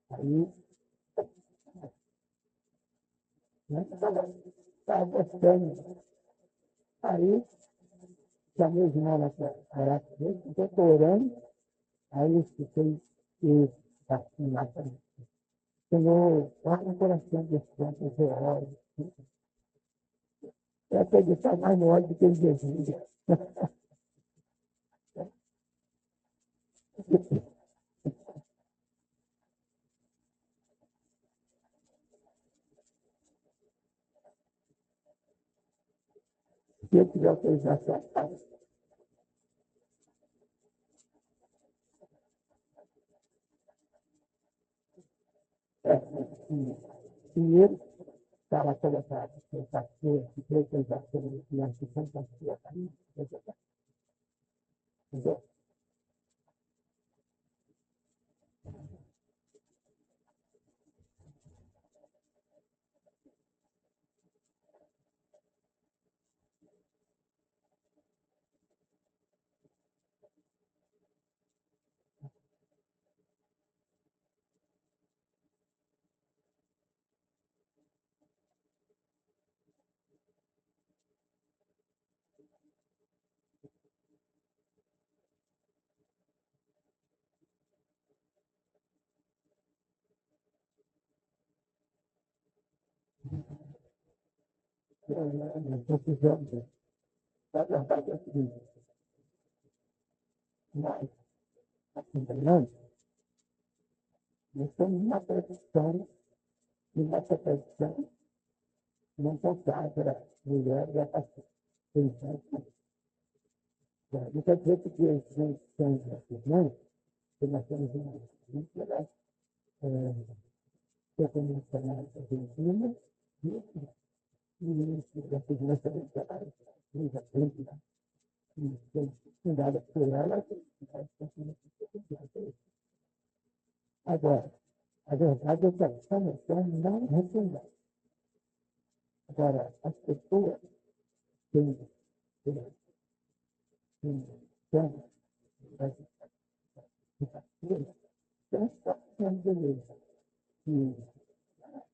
Speaker 1: aí, né, está gostando. Aí, chamei os irmãos lá para estou orando, aí fiquei e assim lá para Senhor, guarda o coração desse santo oro. Eu acreditar mais no ódio do que em Jesus. Se eu tiver autorização, dinheiro para colocar essa coisa, autorização de criança, fantasia, entendeu? Não estou precisando. Na verdade, é o seguinte, nós, assim, não, nós estamos numa tradição, e nessa tradição não consagra mulher e a pastor. Então, não quer dizer que Deus não tem esses mãos, que nós temos uma muito legal. Eu como missionário argentina, e a segurança do trabalho, a frente, fundada por ela, agora, a verdade é que essa noção não reconhece. Agora, as pessoas têm são tão beleza que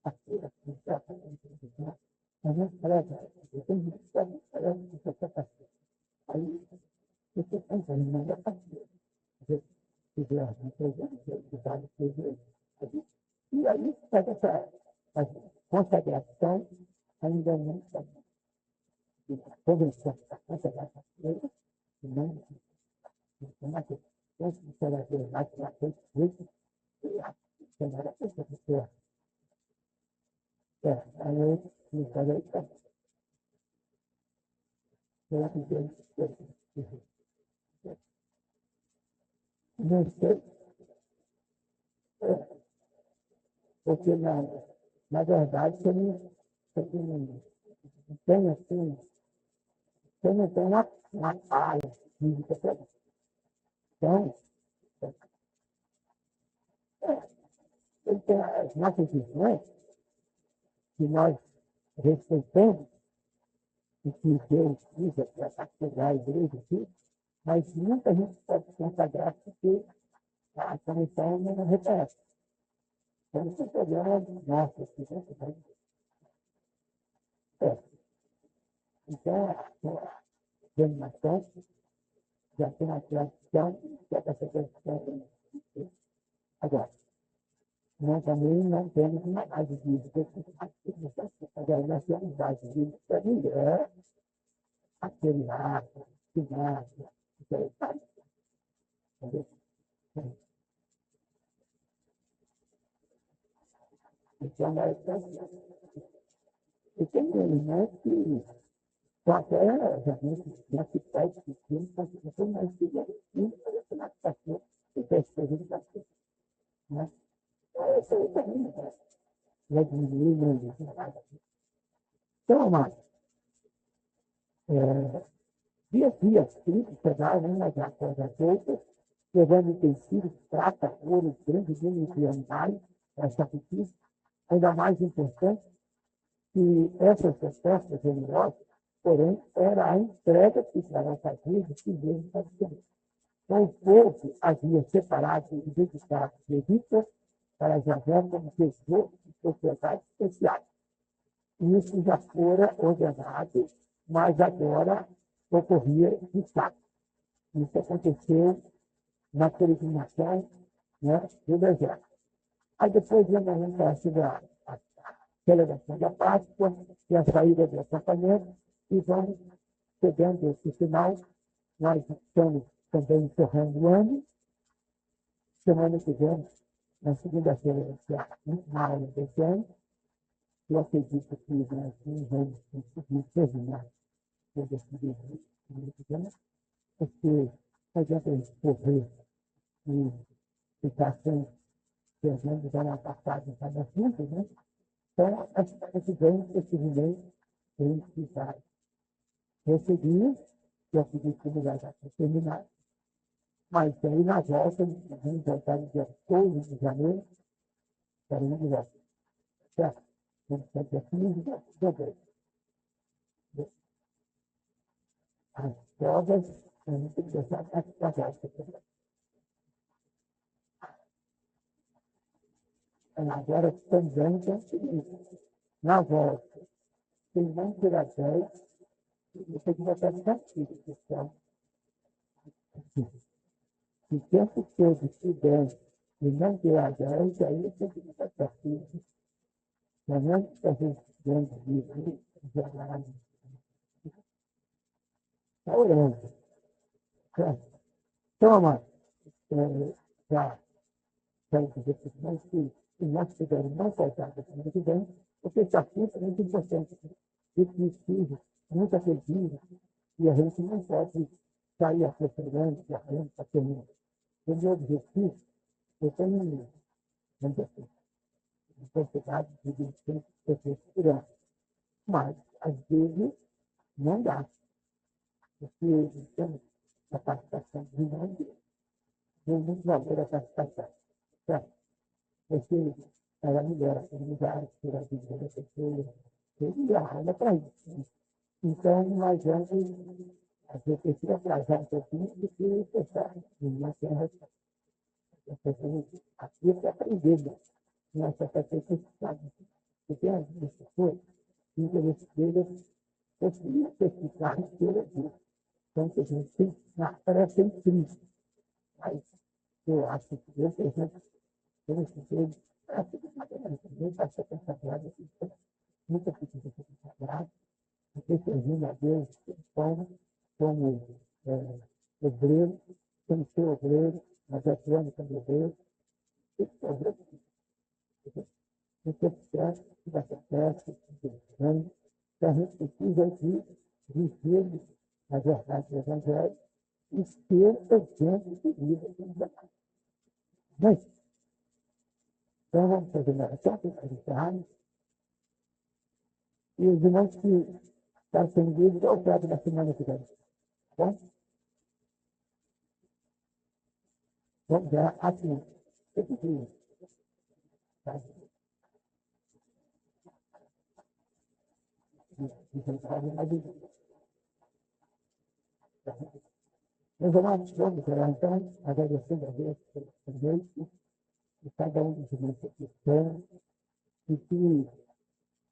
Speaker 1: aquilo que está acontecendo, a gente prega, eu tenho que estar esperando que você passe. Aí, você pensa, não é fácil. Você fizer uma coisa, você sabe fazer. E aí, pega essa consagração, ainda não está. Convenção, a consagração, não uma coisa. Você vai ver mais uma coisa, semana que você aí eu me falei, não sei, porque na verdade você não tem assim, você não tem uma área física para isso. Então, ele tem as nossas visões que nós respeitamos e que Deus usa para pastorear a igreja aqui, mas muita gente pode se consagrar porque a comissão não reconhece. Então, esse é o problema nosso aqui, né? Então, a denominação já tem uma tradição, já está tradição. Agora, nós também não temos uma base bíblica. Agora, nós temos base bíblica para mulher, aquele lá, que nasce, entendeu? Então, e tem irmãos que são até realmente na cidade de cima, mas tem mais que fazer na estação, e tem que fazer na estação, né? Isso aí também, vai diminuir, né? Então, amado, Dia, filhos chegaram nas coisas outras, levando utensílios, prata, ouro, grande número de animais para sacrifício. Ainda mais importante que essas festas religiosas, porém, era a entrega que Israel fazia de si mesmo para o Senhor. Então, o povo havia separado e dedicado levitas para Javé como tesouro de propriedade especial. Isso já fora ordenado, mas agora ocorria de fato. Isso aconteceu na peregrinação, né, do deserto. Aí depois vem a celebração da Páscoa e a saída do acampamento, e vamos chegando esse final. Nós estamos também encerrando o ano. Semana que vem, na segunda-feira, na aula desse ano, eu acredito que nós não vamos conseguir terminar todo esse livro, porque não adianta a gente correr e ficar sem perdendo, dar uma passada em cada assunto, né? Então, a semana que vem, esse mês, a gente vai receber, eu acredito que ele vai já terminar, mas aí na volta, vamos voltar no dia 12 de janeiro, estaremos de volta. Certo? Vamos estar dia 15 de janeiro. As provas, a gente tem que deixar para a volta. Agora também tem o seguinte, na volta, quem não tirar 10, você vai estar certinho, pessoal. Se o tempo todo estiver e não tirar 10, aí você tem que estar certinho. Também que a gente grande livro, já está orando. Toma, já quero dizer para os irmãos que nós pudermos não faltar da semana que vem, porque esse assunto é muito importante. Isso precisa, muita coisa, e a gente não pode sair acelerando, e arrando para terminar. O meu objetivo, eu tenho, vamos dizer assim, uma quantidade de 25 pessoas por ano, mas, às vezes, não dá, porque temos a participação de muito valor a participação. Certo? Porque ela melhora a comunidade, tira a vida da pessoa, ele arruma para isso. Então, nós vamos, às vezes, precisa atrasar um pouquinho do que fechar. Não tem resposta. Aqui é aprendendo. Nossa pessoa sabe. Porque as pessoas, o interesse deles, conseguir pesquisar a história disso. Então, a gente tem que parece incrível. Mas eu acho que eu, por exemplo, eu estudei, também passei por essa grade, nunca fiz essa grade, porque servindo a Deus, como obreiro, sem ser obreiro, mas atuando como obreiro, esse problema você precisa que vai ser certo, que a gente precisa de viver a verdade do Evangelho e ser exemplo de vida do Evangelho. Mas, então, vamos fazer uma oração para encerrarmos. E os irmãos que estão sendo livres, eu trago na semana que vem. Tá bom? Vamos já, assim, esse dia. Tá? Meus irmãos, vamos orar então, agradecendo a Deus por noite, e cada um dos irmãos que estão, e que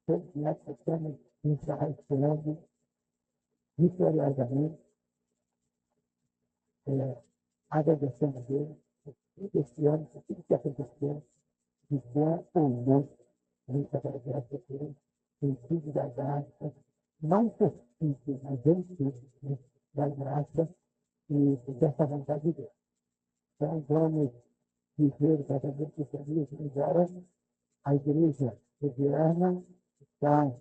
Speaker 1: todos nós possamos encerrar esse ano vitoriosamente, agradecendo a Deus por tudo esse ano, por tudo que aconteceu, de bom ou não, a gente agradece a Deus, em tudo da graça, não por tudo, mas em tudo, né, da graça e dessa vontade de Deus. Então, vamos viver cada vez que sabia que agora a igreja governa está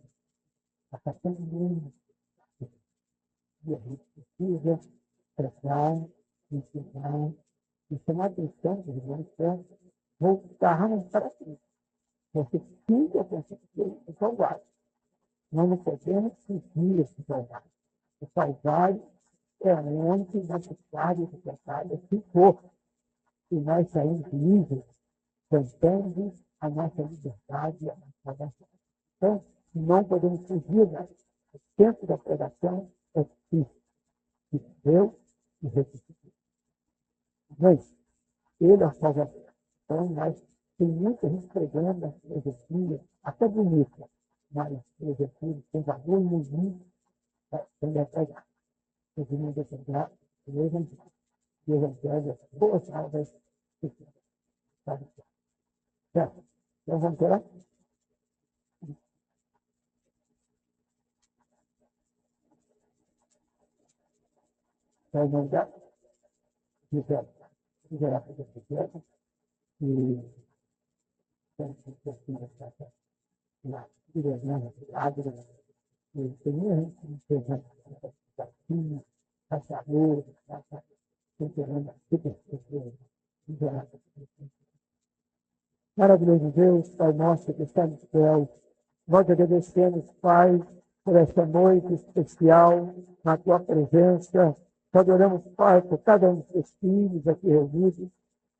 Speaker 1: afastando muito, e a gente precisa tratar, ensinar e chamar a atenção dos irmãos para voltarmos para Cristo. Porque tudo aconteceu em Calvário. Nós não podemos fugir desse Calvário. O Calvário é onde necessário de pecado ficou. E nós saímos livres, cantando a nossa liberdade, a nossa salvação. Então, não podemos fugir, né? O centro da pregação é Cristo, que Deus e ressuscitou. Mas ele é a salvação. Então, tem muita gente pregando a filosofia, até bonita, mas a filosofia tem valor nenhum quando é pregado. Todo mundo é pregado, o Evangelho. O Evangelho é boa salvação. Certo? Então, vamos lá? Então, vamos lá? Fizeram a filosofia e na governando a cidade, e tem muita gente pegando a saúde, a superestrutura. Maravilhoso Deus, Pai nosso que está no céu, nós agradecemos, Pai, por esta noite especial, na tua presença. Te adoramos, Pai, por cada um dos teus filhos aqui reunidos.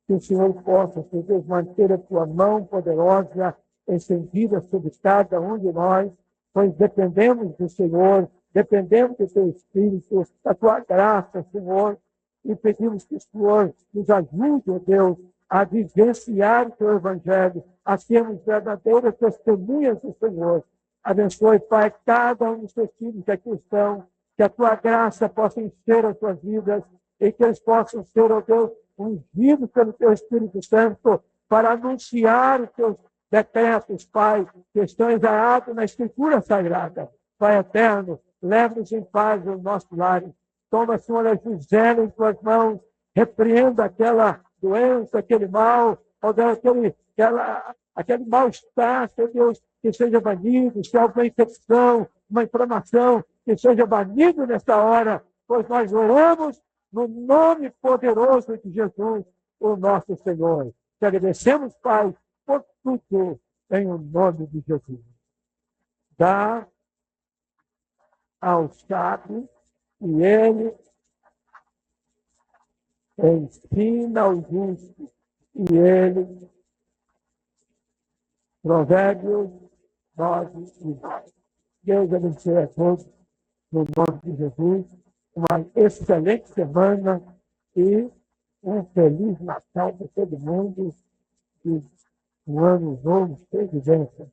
Speaker 1: Que o Senhor possa, Senhor Deus, manter a tua mão poderosa estendida sobre cada um de nós, pois dependemos do Senhor, dependemos do teu Espírito, da tua graça, Senhor, e pedimos que o Senhor nos ajude, ó Deus, a vivenciar o teu Evangelho, a sermos verdadeiras testemunhas do Senhor. Abençoe, Pai, cada um dos teus filhos que aqui estão, que a tua graça possa encher as suas vidas e que eles possam ser, ó Deus, ungidos pelo teu Espírito Santo para anunciar os teus decretos, Pai, que estão exarados na Escritura Sagrada. Pai eterno, leva-nos em paz aos nossos lares. Toma, Senhor, a Gisele em tuas mãos, repreenda aquela doença, aquele mal, aquele mal-estar, Senhor Deus, que seja banido, se há uma infecção, uma inflamação, que seja banido nesta hora, pois nós oramos no nome poderoso de Jesus, o nosso Senhor. Te agradecemos, Pai, por tudo, em o nome de Jesus. Dá ao sábio e ele ensina ao justo e ele, Provérbios 9 e 10. Deus abençoe a todos, no nome de Jesus. Uma excelente semana e um feliz Natal para todo mundo e um ano novo cheio de bênçãos.